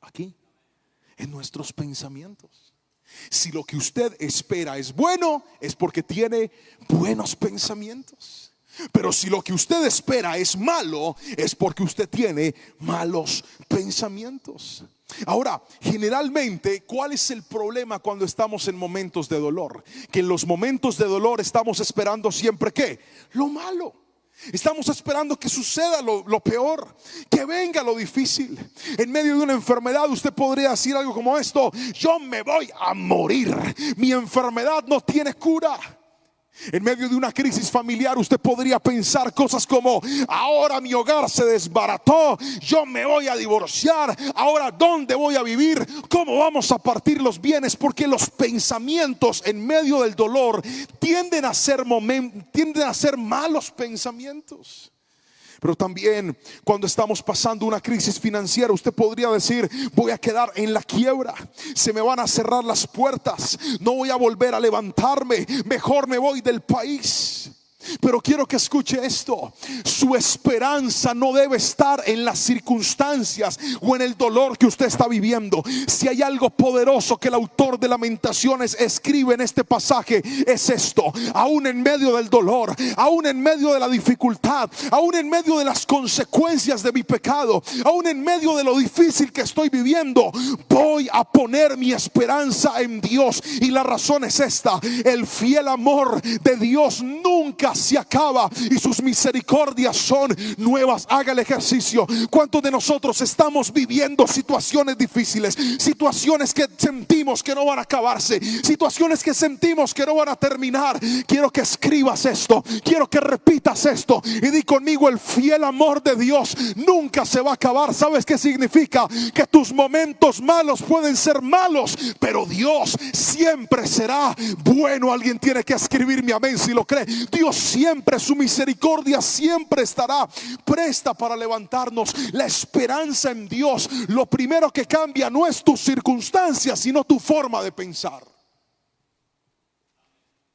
Aquí, en nuestros pensamientos. Si lo que usted espera es bueno, es porque tiene buenos pensamientos. Pero si lo que usted espera es malo, es porque usted tiene malos pensamientos. Ahora, generalmente, ¿cuál es el problema cuando estamos en momentos de dolor? Que en los momentos de dolor estamos esperando siempre ¿qué? Lo malo. Estamos esperando que suceda lo peor, que venga lo difícil. En medio de una enfermedad usted podría decir algo como esto: yo me voy a morir, mi enfermedad no tiene cura. En medio de una crisis familiar usted podría pensar cosas como: ahora mi hogar se desbarató, yo me voy a divorciar, ahora ¿dónde voy a vivir? ¿Cómo vamos a partir los bienes? Porque los pensamientos en medio del dolor tienden a ser malos pensamientos. Pero también cuando estamos pasando una crisis financiera, usted podría decir: voy a quedar en la quiebra, se me van a cerrar las puertas, no voy a volver a levantarme, mejor me voy del país. Pero quiero que escuche esto: su esperanza no debe estar en las circunstancias o en el dolor que usted está viviendo. Si hay algo poderoso que el autor de Lamentaciones escribe en este pasaje, es esto: aún en medio del dolor, aún en medio de la dificultad, aún en medio de las consecuencias de mi pecado, aún en medio de lo difícil que estoy viviendo, voy a poner mi esperanza en Dios. Y la razón es esta: el fiel amor de Dios nunca se acaba y sus misericordias son nuevas. Haga el ejercicio. ¿Cuántos de nosotros estamos viviendo situaciones difíciles? Situaciones que sentimos que no van a acabarse, situaciones que sentimos que no van a terminar. Quiero que escribas esto, quiero que repitas esto y di conmigo: el fiel amor de Dios nunca se va a acabar. ¿Sabes qué significa? Que tus momentos malos pueden ser malos, pero Dios siempre será bueno. Alguien tiene que escribirme amén si lo cree. Dios siempre, su misericordia siempre estará presta para levantarnos. La esperanza en Dios, lo primero que cambia no es tus circunstancias, sino tu forma de pensar.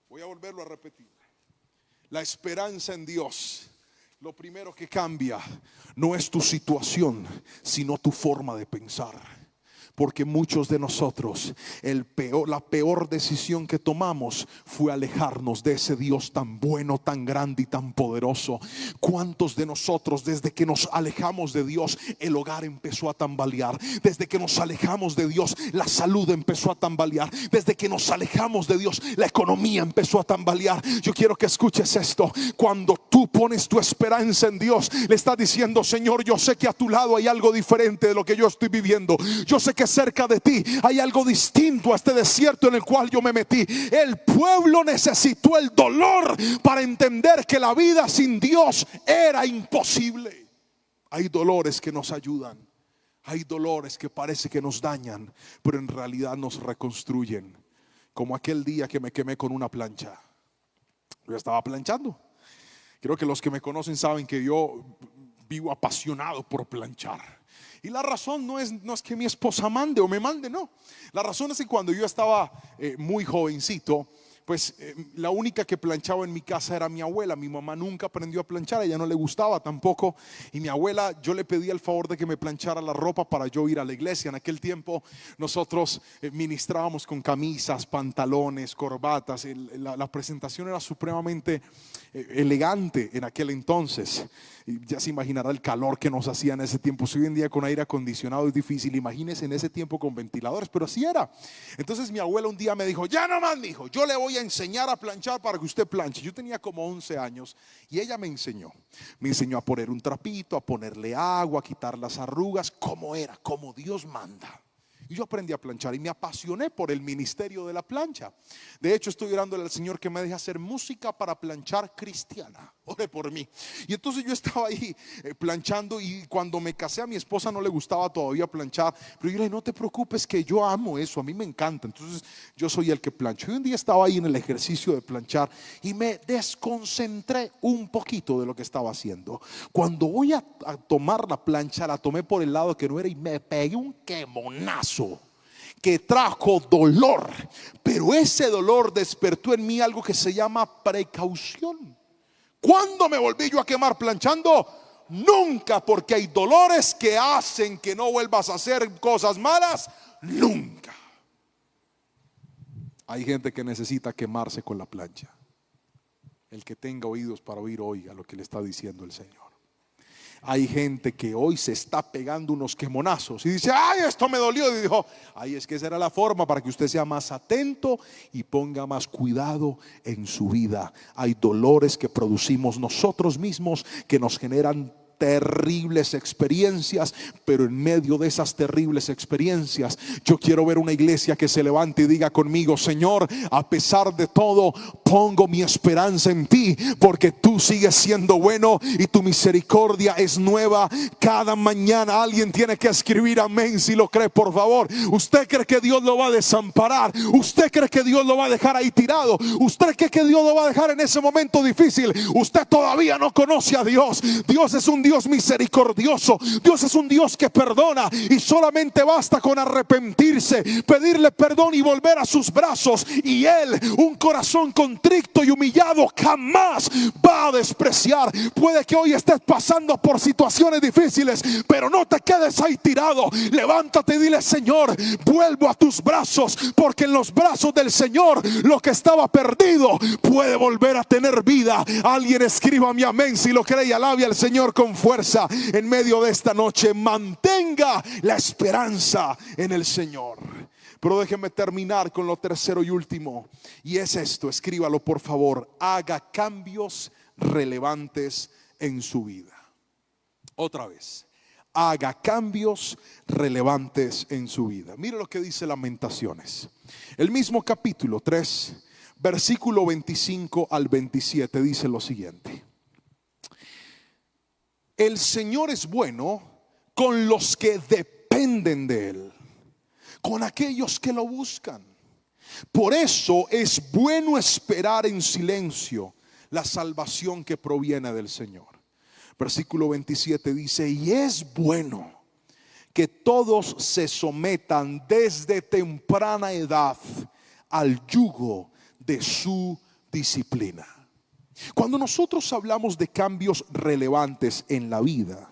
Voy a volverlo a repetir. La esperanza en Dios, lo primero que cambia no es tu situación, sino tu forma de pensar. Porque muchos de nosotros, la peor decisión que tomamos fue alejarnos de ese Dios tan bueno, tan grande y tan poderoso. ¿Cuántos de nosotros, desde que nos alejamos de Dios, el hogar empezó a tambalear? Desde que nos alejamos de Dios, la salud empezó a tambalear. Desde que nos alejamos de Dios, la economía empezó a tambalear. Yo quiero que escuches esto: cuando tú pones tu esperanza en Dios, le estás diciendo: Señor, yo sé que a tu lado hay algo diferente de lo que yo estoy viviendo. Yo sé que cerca de ti hay algo distinto a este desierto en el cual yo me metí. El pueblo necesitó el dolor para entender que la vida sin Dios era imposible. Hay dolores que nos ayudan, hay dolores que parece que nos dañan, pero en realidad nos reconstruyen. Como aquel día que me quemé con una plancha. Yo estaba planchando. Creo que los que me conocen saben que yo vivo apasionado por planchar. Y la razón no es que mi esposa mande o me mande, no. La razón es que cuando yo estaba muy jovencito, pues la única que planchaba en mi casa era mi abuela. Mi mamá nunca aprendió a planchar, a ella no le gustaba tampoco. Y mi abuela, yo le pedía el favor de que me planchara la ropa para yo ir a la iglesia. En aquel tiempo nosotros ministrábamos con camisas, pantalones, corbatas. La presentación era supremamente elegante en aquel entonces. Y ya se imaginará el calor que nos hacía en ese tiempo. Si hoy en día con aire acondicionado es difícil, imagínese en ese tiempo con ventiladores, pero así era. Entonces mi abuela un día me dijo: ya nomás, mi hijo, yo le voy a enseñar a planchar para que usted planche. Yo tenía como 11 años y ella me enseñó a poner un trapito, a ponerle agua, a quitar las arrugas, como era, como Dios manda. Y yo aprendí a planchar y me apasioné por el ministerio de la plancha. De hecho, estoy orándole al Señor que me deje hacer música para planchar cristiana. Ore por mí. Y entonces yo estaba ahí planchando, y cuando me casé a mi esposa no le gustaba todavía planchar, pero yo le dije: no te preocupes, que yo amo eso, a mí me encanta. Entonces yo soy el que plancho. Y un día estaba ahí en el ejercicio de planchar y me desconcentré un poquito de lo que estaba haciendo. Cuando voy a tomar la plancha, la tomé por el lado que no era y me pegué un quemonazo que trajo dolor. Pero ese dolor despertó en mí algo que se llama precaución. ¿Cuándo me volví yo a quemar planchando? Nunca, porque hay dolores que hacen que no vuelvas a hacer cosas malas. Nunca. Hay gente que necesita quemarse con la plancha. El que tenga oídos para oír, oiga lo que le está diciendo el Señor. Hay gente que hoy se está pegando unos quemonazos y dice: ay, esto me dolió. Y dijo: ay, es que esa era la forma para que usted sea más atento y ponga más cuidado en su vida. Hay dolores que producimos nosotros mismos que nos generan terribles experiencias, pero en medio de esas terribles experiencias yo quiero ver una iglesia que se levante y diga conmigo: Señor, a pesar de todo pongo mi esperanza en ti, porque tú sigues siendo bueno y tu misericordia es nueva cada mañana. Alguien tiene que escribir amén si lo cree, por favor. ¿Usted cree que Dios lo va a desamparar? ¿Usted cree que Dios lo va a dejar ahí tirado? ¿Usted cree que Dios lo va a dejar en ese momento difícil? Usted todavía no conoce a Dios. Dios es un Dios misericordioso. Dios es un Dios que perdona, y solamente basta con arrepentirse, pedirle perdón y volver a sus brazos, y Él, un corazón contrito y humillado, jamás va a despreciar. Puede que hoy estés pasando por situaciones difíciles, pero no te quedes ahí tirado. Levántate y dile: Señor, vuelvo a tus brazos, porque en los brazos del Señor lo que estaba perdido puede volver a tener vida. Alguien escriba mi amén si lo cree y alabe al Señor con fuerza en medio de esta noche. Mantenga la esperanza en el Señor. Pero déjeme terminar con lo tercero y último, y es esto, escríbalo por favor: haga cambios relevantes en su vida. Otra vez, haga cambios relevantes en su vida. Mire lo que dice Lamentaciones, el mismo capítulo 3, versículo 25 al 27, dice lo siguiente: el Señor es bueno con los que dependen de Él, con aquellos que lo buscan. Por eso es bueno esperar en silencio la salvación que proviene del Señor. Versículo 27 dice: y es bueno que todos se sometan desde temprana edad al yugo de su disciplina. Cuando nosotros hablamos de cambios relevantes en la vida,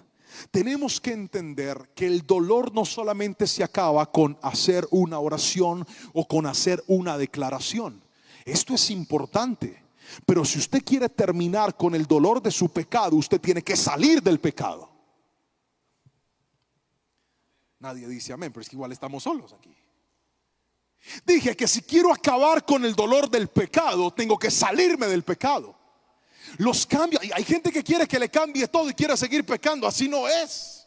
tenemos que entender que el dolor no solamente se acaba con hacer una oración o con hacer una declaración. Esto es importante, pero si usted quiere terminar con el dolor de su pecado, usted tiene que salir del pecado. Nadie dice amén, pero es que igual estamos solos aquí. Dije que si quiero acabar con el dolor del pecado, tengo que salirme del pecado. Los cambios, hay gente que quiere que le cambie todo y quiere seguir pecando. Así no es.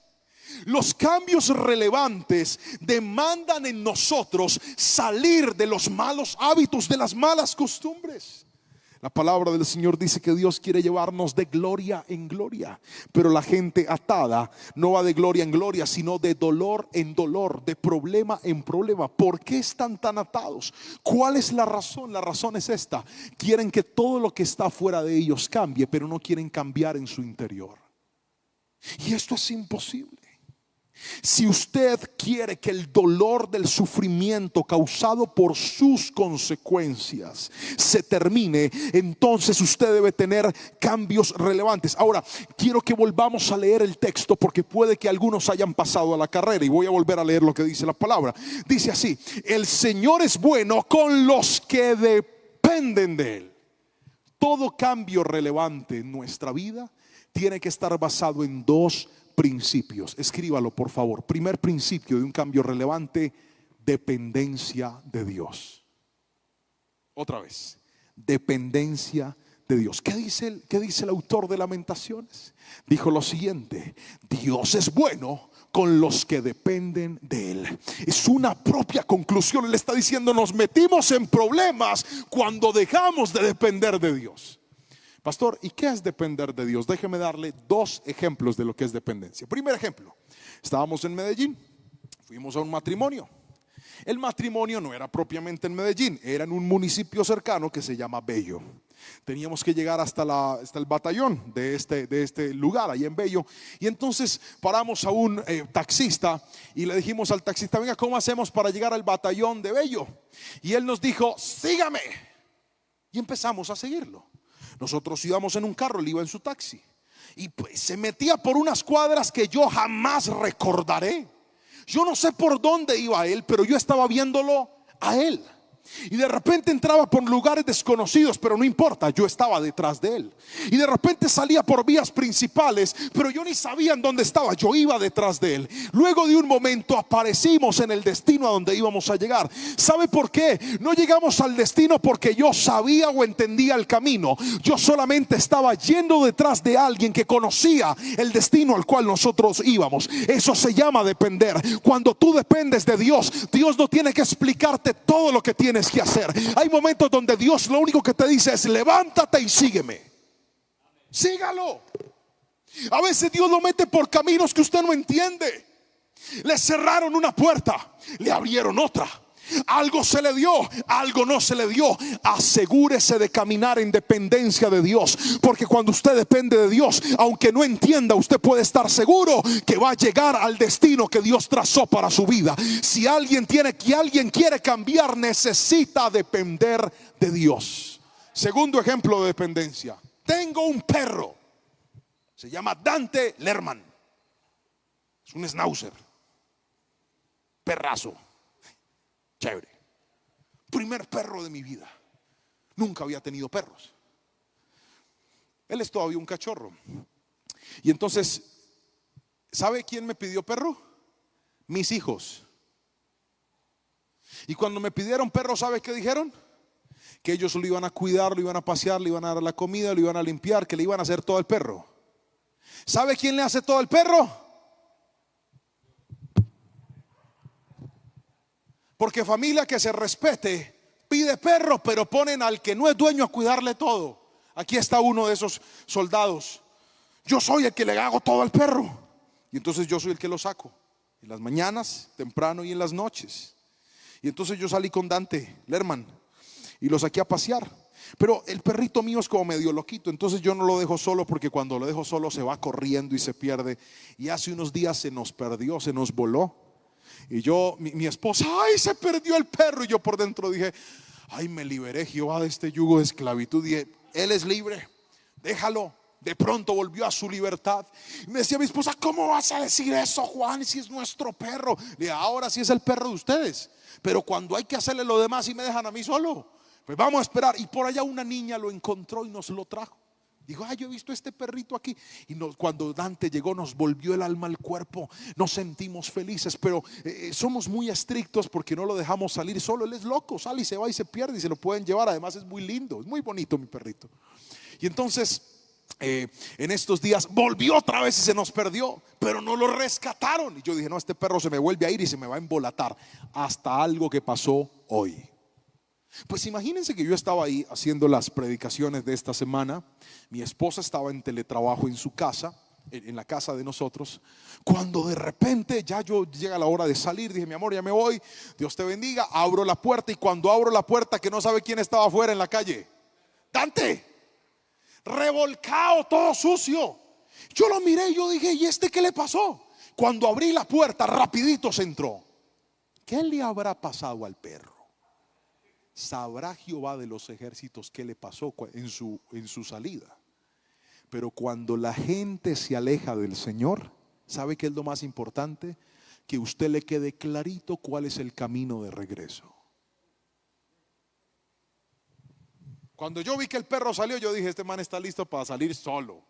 Los cambios relevantes demandan en nosotros salir de los malos hábitos, de las malas costumbres. La palabra del Señor dice que Dios quiere llevarnos de gloria en gloria, pero la gente atada no va de gloria en gloria, sino de dolor en dolor, de problema en problema. ¿Por qué están tan atados? ¿Cuál es la razón? La razón es esta: quieren que todo lo que está fuera de ellos cambie, pero no quieren cambiar en su interior. Y esto es imposible. Si usted quiere que el dolor del sufrimiento causado por sus consecuencias se termine, entonces usted debe tener cambios relevantes. Ahora, quiero que volvamos a leer el texto, porque puede que algunos hayan pasado a la carrera, y voy a volver a leer lo que dice la palabra. Dice así: el Señor es bueno con los que dependen de Él. Todo cambio relevante en nuestra vida tiene que estar basado en dos principios. Escríbalo, por favor. Primer principio de un cambio relevante: dependencia de Dios. Otra vez, dependencia de Dios. ¿Qué dice el autor de Lamentaciones? Dijo lo siguiente: Dios es bueno con los que dependen de Él. Es una propia conclusión. Él está diciendo: nos metimos en problemas cuando dejamos de depender de Dios. Pastor, ¿y qué es depender de Dios? Déjeme darle dos ejemplos de lo que es dependencia. Primer ejemplo: estábamos en Medellín, fuimos a un matrimonio. El matrimonio no era propiamente en Medellín, era en un municipio cercano que se llama Bello. Teníamos que llegar hasta el batallón de este lugar, ahí en Bello. Y entonces paramos a un taxista y le dijimos al taxista: venga, ¿cómo hacemos para llegar al batallón de Bello? Y él nos dijo: sígame. Y empezamos a seguirlo. Nosotros íbamos en un carro, él iba en su taxi. Y pues se metía por unas cuadras que yo jamás recordaré. Yo no sé por dónde iba él, pero yo estaba viéndolo a él. Y de repente entraba por lugares desconocidos, pero no importa, yo estaba detrás de él. Y de repente salía por vías principales, pero yo ni sabía en dónde estaba, yo iba detrás de él. Luego de un momento aparecimos en el destino a donde íbamos a llegar. ¿Sabe por qué? No llegamos al destino porque yo sabía o entendía el camino. Yo solamente estaba yendo detrás de alguien que conocía el destino al cual nosotros íbamos. Eso se llama depender. Cuando tú dependes de Dios, Dios no tiene que explicarte todo lo que tienes que hacer. Hay momentos donde Dios lo único que te dice es: levántate y sígueme. Sígalo. A veces Dios lo mete por caminos que usted no entiende. Le cerraron una puerta, le abrieron otra. Algo se le dio, algo no se le dio. Asegúrese de caminar en dependencia de Dios, porque cuando usted depende de Dios, aunque no entienda, usted puede estar seguro que va a llegar al destino que Dios trazó para su vida. Si alguien quiere cambiar, necesita depender de Dios. Segundo ejemplo de dependencia: tengo un perro, se llama Dante Lerman. Es un schnauzer, perrazo, chévere. Primer perro de mi vida. Nunca había tenido perros. Él es todavía un cachorro. Y entonces, ¿sabe quién me pidió perro? Mis hijos. Y cuando me pidieron perro, ¿sabe qué dijeron? Que ellos lo iban a cuidar, lo iban a pasear, le iban a dar la comida, lo iban a limpiar, que le iban a hacer todo el perro. ¿Sabe quién le hace todo el perro? Porque familia que se respete pide perro, pero ponen al que no es dueño a cuidarle todo. Aquí está uno de esos soldados. Yo soy el que le hago todo al perro. Y entonces yo soy el que lo saco en las mañanas, temprano, y en las noches. Y entonces yo salí con Dante Lerman y lo saqué a pasear. Pero el perrito mío es como medio loquito, entonces yo no lo dejo solo, porque cuando lo dejo solo se va corriendo y se pierde. Y hace unos días se nos perdió, se nos voló. Y yo, mi esposa: ay, se perdió el perro. Y yo por dentro dije: ay, me liberé, Jehová, de este yugo de esclavitud. Dije: él es libre, déjalo. De pronto volvió a su libertad. Y me decía mi esposa: ¿cómo vas a decir eso, Juan, si es nuestro perro? Le dije: ahora sí es el perro de ustedes, pero cuando hay que hacerle lo demás y me dejan a mí solo, pues vamos a esperar. Y por allá una niña lo encontró y nos lo trajo. Dijo: ay, yo he visto este perrito aquí. Y cuando Dante llegó, nos volvió el alma al cuerpo. Nos sentimos felices, pero somos muy estrictos porque no lo dejamos salir solo. Él es loco, sale y se va y se pierde, y se lo pueden llevar. Además es muy lindo, es muy bonito mi perrito. Y entonces en estos días volvió otra vez y se nos perdió, pero no lo rescataron. Y yo dije: no, este perro se me vuelve a ir y se me va a embolatar. Hasta algo que pasó hoy. Pues imagínense que yo estaba ahí haciendo las predicaciones de esta semana. Mi esposa estaba en teletrabajo en su casa, en la casa de nosotros, cuando de repente ya llega la hora de salir. Dije: mi amor, ya me voy, Dios te bendiga. Abro la puerta, y cuando abro la puerta, que no sabe quién estaba afuera en la calle: Dante, revolcado, todo sucio. Yo lo miré y yo dije, ¿y este qué le pasó? Cuando abrí la puerta, rapidito se entró. ¿Qué le habrá pasado al perro? Sabrá Jehová de los ejércitos qué le pasó en su salida. Pero cuando la gente se aleja del Señor, ¿sabe qué es lo más importante? Que usted le quede clarito cuál es el camino de regreso. Cuando yo vi que el perro salió, yo dije, este man está listo para salir solo.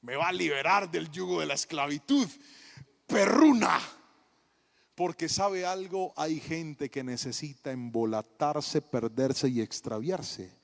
Me va a liberar del yugo de la esclavitud. Perruna. Porque sabe algo, hay gente que necesita embolatarse, perderse y extraviarse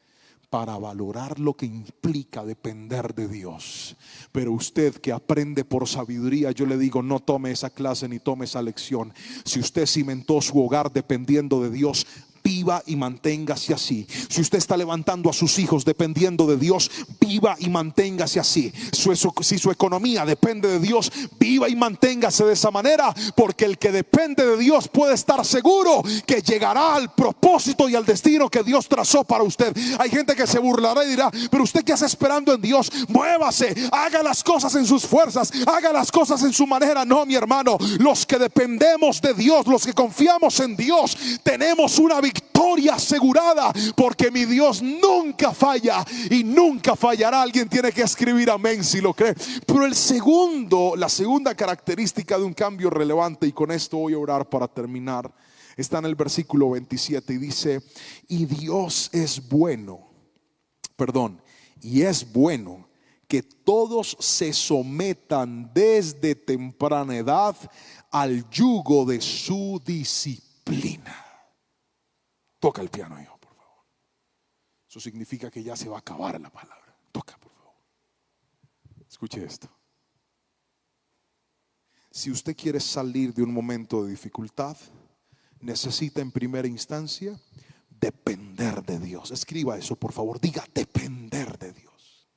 para valorar lo que implica depender de Dios. Pero usted que aprende por sabiduría, yo le digo, no tome esa clase ni tome esa lección. Si usted cimentó su hogar dependiendo de Dios, viva y manténgase así. Si usted está levantando a sus hijos dependiendo de Dios, viva y manténgase así. Si su economía depende de Dios, viva y manténgase de esa manera, porque el que depende de Dios puede estar seguro que llegará al propósito y al destino que Dios trazó para usted. Hay gente que se burlará y dirá, pero usted qué hace esperando en Dios. Muévase, haga las cosas en sus fuerzas, haga las cosas en su manera. No, mi hermano, los que dependemos de Dios, los que confiamos en Dios, tenemos una victoria asegurada, porque mi Dios nunca falla y nunca fallará. Alguien tiene que escribir amén si lo cree. Pero la segunda característica de un cambio relevante, y con esto voy a orar para terminar, está en el versículo 27 y dice: y Dios es bueno, y es bueno que todos se sometan desde temprana edad al yugo de su disciplina. Toca el piano, hijo, por favor. Eso significa que ya se va a acabar la palabra. Toca, por favor. Escuche esto. Si usted quiere salir de un momento de dificultad, necesita en primera instancia depender de Dios. Escriba eso, por favor. Diga depender de Dios.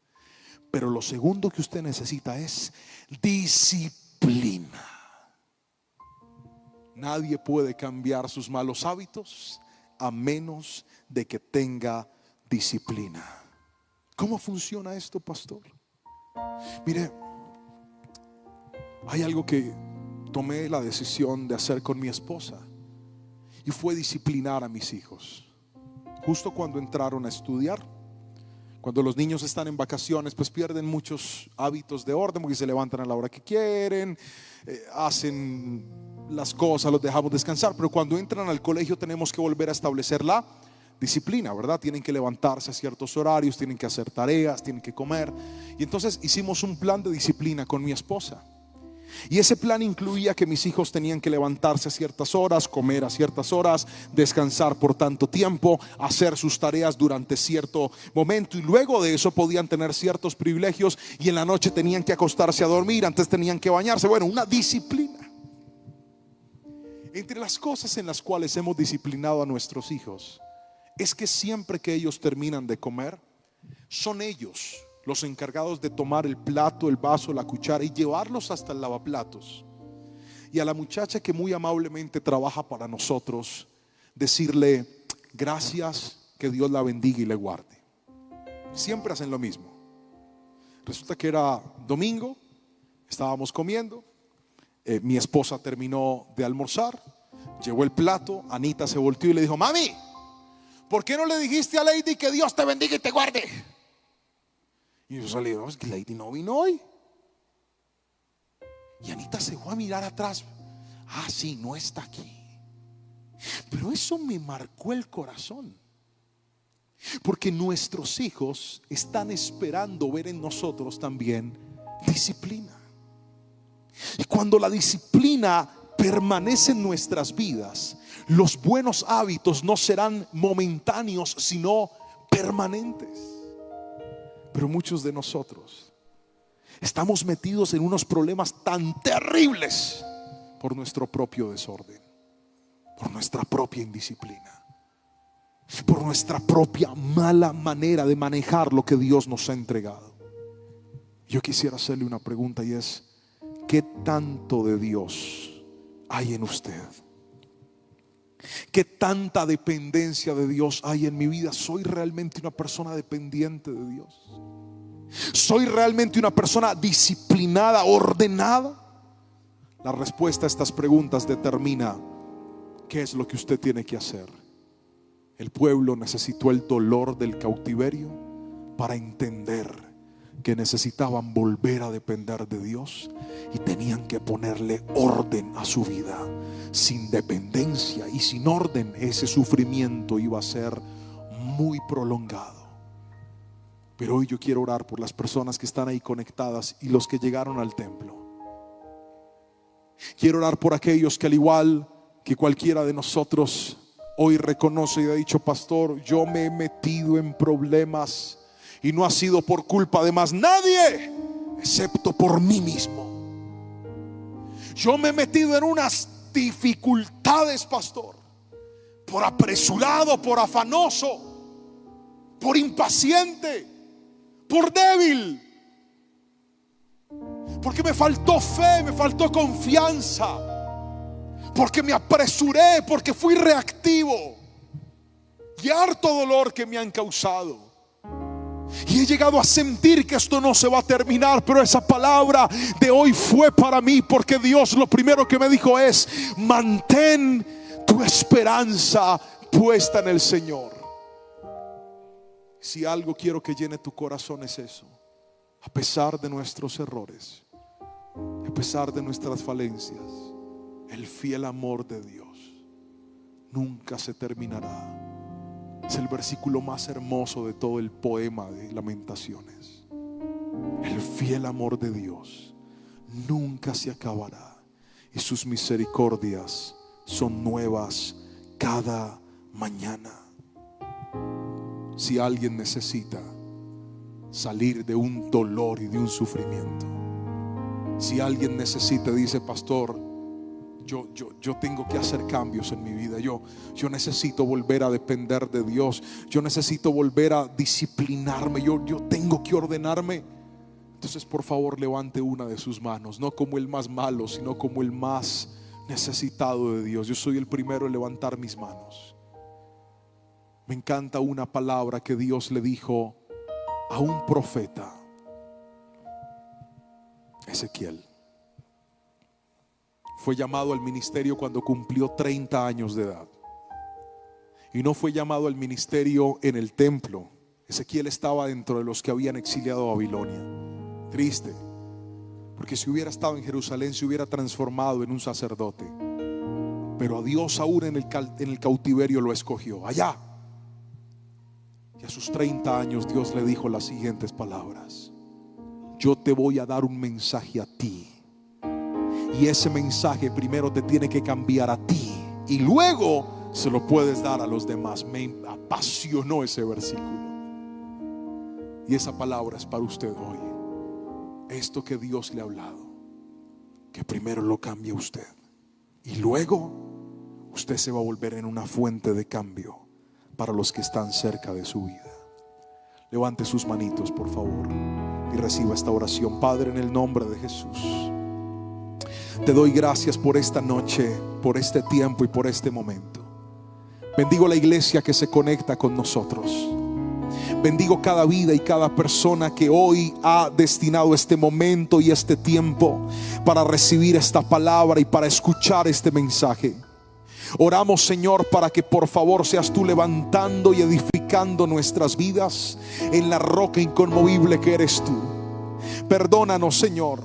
Pero lo segundo que usted necesita es disciplina. Nadie puede cambiar sus malos hábitos a menos de que tenga disciplina. ¿Cómo funciona esto, pastor? Mire, hay algo que tomé la decisión de hacer con mi esposa, y fue disciplinar a mis hijos. Justo cuando entraron a estudiar, cuando los niños están en vacaciones, pues pierden muchos hábitos de orden, porque se levantan a la hora que quieren, hacen las cosas, los dejamos descansar. Pero cuando entran al colegio tenemos que volver a establecer la disciplina, ¿verdad? Tienen que levantarse a ciertos horarios, tienen que hacer tareas, tienen que comer. Y entonces hicimos un plan de disciplina con mi esposa. Y ese plan incluía que mis hijos tenían que levantarse a ciertas horas, comer a ciertas horas, descansar por tanto tiempo, hacer sus tareas durante cierto momento, y luego de eso podían tener ciertos privilegios, y en la noche tenían que acostarse a dormir, antes tenían que bañarse. Bueno, una disciplina. Entre las cosas en las cuales hemos disciplinado a nuestros hijos es que siempre que ellos terminan de comer, son ellos los encargados de tomar el plato, el vaso, la cuchara y llevarlos hasta el lavaplatos. Y a la muchacha que muy amablemente trabaja para nosotros, decirle gracias, que Dios la bendiga y le guarde. Siempre hacen lo mismo. Resulta que era domingo, estábamos comiendo, mi esposa terminó de almorzar, llegó el plato, Anita se volteó y le dijo: mami, ¿por qué no le dijiste a Lady que Dios te bendiga y te guarde? Y yo salí, no, es que Lady no vino hoy. Y Anita se fue a mirar atrás. Ah, sí, no está aquí. Pero eso me marcó el corazón, porque nuestros hijos están esperando ver en nosotros también disciplina. Y cuando la disciplina permanece en nuestras vidas, los buenos hábitos no serán momentáneos, sino permanentes. Pero muchos de nosotros estamos metidos en unos problemas tan terribles por nuestro propio desorden, por nuestra propia indisciplina, por nuestra propia mala manera de manejar lo que Dios nos ha entregado. Yo quisiera hacerle una pregunta, y es: ¿qué tanto de Dios hay en usted? ¿Qué tanta dependencia de Dios hay en mi vida? ¿Soy realmente una persona dependiente de Dios? ¿Soy realmente una persona disciplinada, ordenada? La respuesta a estas preguntas determina qué es lo que usted tiene que hacer. El pueblo necesitó el dolor del cautiverio para entender que necesitaban volver a depender de Dios y tenían que ponerle orden a su vida. Sin dependencia y sin orden, ese sufrimiento iba a ser muy prolongado. Pero hoy yo quiero orar por las personas que están ahí conectadas y los que llegaron al templo. Quiero orar por aquellos que, al igual que cualquiera de nosotros, hoy reconoce y ha dicho: pastor, yo me he metido en problemas y no ha sido por culpa de más nadie excepto por mí mismo. Yo me he metido en unas dificultades, pastor, por apresurado, por afanoso, por impaciente, por débil, porque me faltó fe, me faltó confianza, porque me apresuré, porque fui reactivo, y harto dolor que me han causado. Y he llegado a sentir que esto no se va a terminar, pero esa palabra de hoy fue para mí, porque Dios lo primero que me dijo es: mantén tu esperanza puesta en el Señor. Si algo quiero que llene tu corazón es eso. A pesar de nuestros errores, a pesar de nuestras falencias, el fiel amor de Dios nunca se terminará. Es el versículo más hermoso de todo el poema de Lamentaciones. El fiel amor de Dios nunca se acabará y sus misericordias son nuevas cada mañana. Si alguien necesita salir de un dolor y de un sufrimiento, si alguien necesita, dice: pastor, yo tengo que hacer cambios en mi vida, yo necesito volver a depender de Dios, yo necesito volver a disciplinarme, yo tengo que ordenarme. Entonces, por favor, levante una de sus manos, no como el más malo, sino como el más necesitado de Dios. Yo soy el primero en levantar mis manos. Me encanta una palabra que Dios le dijo a un profeta, Ezequiel. Fue llamado al ministerio cuando cumplió 30 años de edad. Y no fue llamado al ministerio en el templo. Ezequiel estaba dentro de los que habían exiliado a Babilonia. Triste, porque si hubiera estado en Jerusalén se hubiera transformado en un sacerdote. Pero a Dios aún en el cautiverio lo escogió allá. Y a sus 30 años Dios le dijo las siguientes palabras: yo te voy a dar un mensaje a ti. Y ese mensaje primero te tiene que cambiar a ti y luego se lo puedes dar a los demás. Me apasionó ese versículo. Y esa palabra es para usted hoy. Esto que Dios le ha hablado, que primero lo cambie usted y luego usted se va a volver en una fuente de cambio para los que están cerca de su vida. Levante sus manitos, por favor, y reciba esta oración. Padre, en el nombre de Jesús, te doy gracias por esta noche, por este tiempo y por este momento. Bendigo la iglesia que se conecta con nosotros. Bendigo cada vida y cada persona que hoy ha destinado este momento y este tiempo para recibir esta palabra y para escuchar este mensaje. Oramos, Señor, para que por favor seas tú levantando y edificando nuestras vidas en la roca inconmovible que eres tú. Perdónanos, Señor,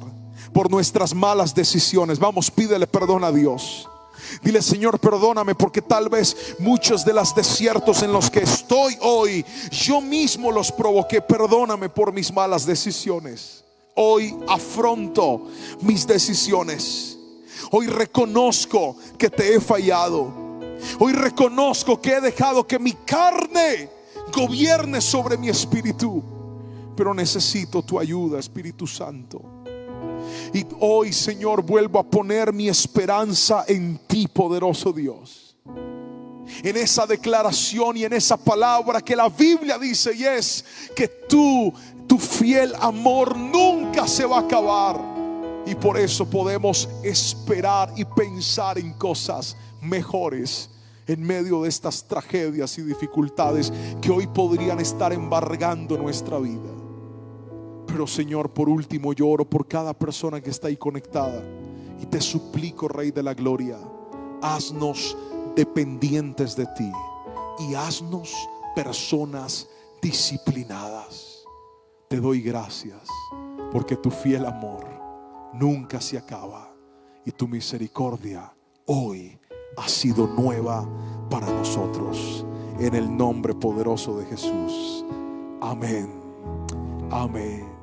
por nuestras malas decisiones. Vamos, pídele perdón a Dios. Dile: Señor, perdóname porque tal vez muchos de los desiertos en los que estoy hoy yo mismo los provoqué. Perdóname por mis malas decisiones. Hoy afronto mis decisiones. Hoy reconozco que te he fallado. Hoy reconozco que he dejado que mi carne gobierne sobre mi espíritu. Pero necesito tu ayuda, Espíritu Santo. Y hoy, Señor, vuelvo a poner mi esperanza en ti, poderoso Dios. En esa declaración y en esa palabra que la Biblia dice, y es que tu fiel amor nunca se va a acabar. Y por eso podemos esperar y pensar en cosas mejores en medio de estas tragedias y dificultades que hoy podrían estar embargando nuestra vida. Pero Señor, por último yo oro por cada persona que está ahí conectada y te suplico, Rey de la Gloria, haznos dependientes de ti y haznos personas disciplinadas. Te doy gracias porque tu fiel amor nunca se acaba y tu misericordia hoy ha sido nueva para nosotros. En el nombre poderoso de Jesús. Amén. Amén.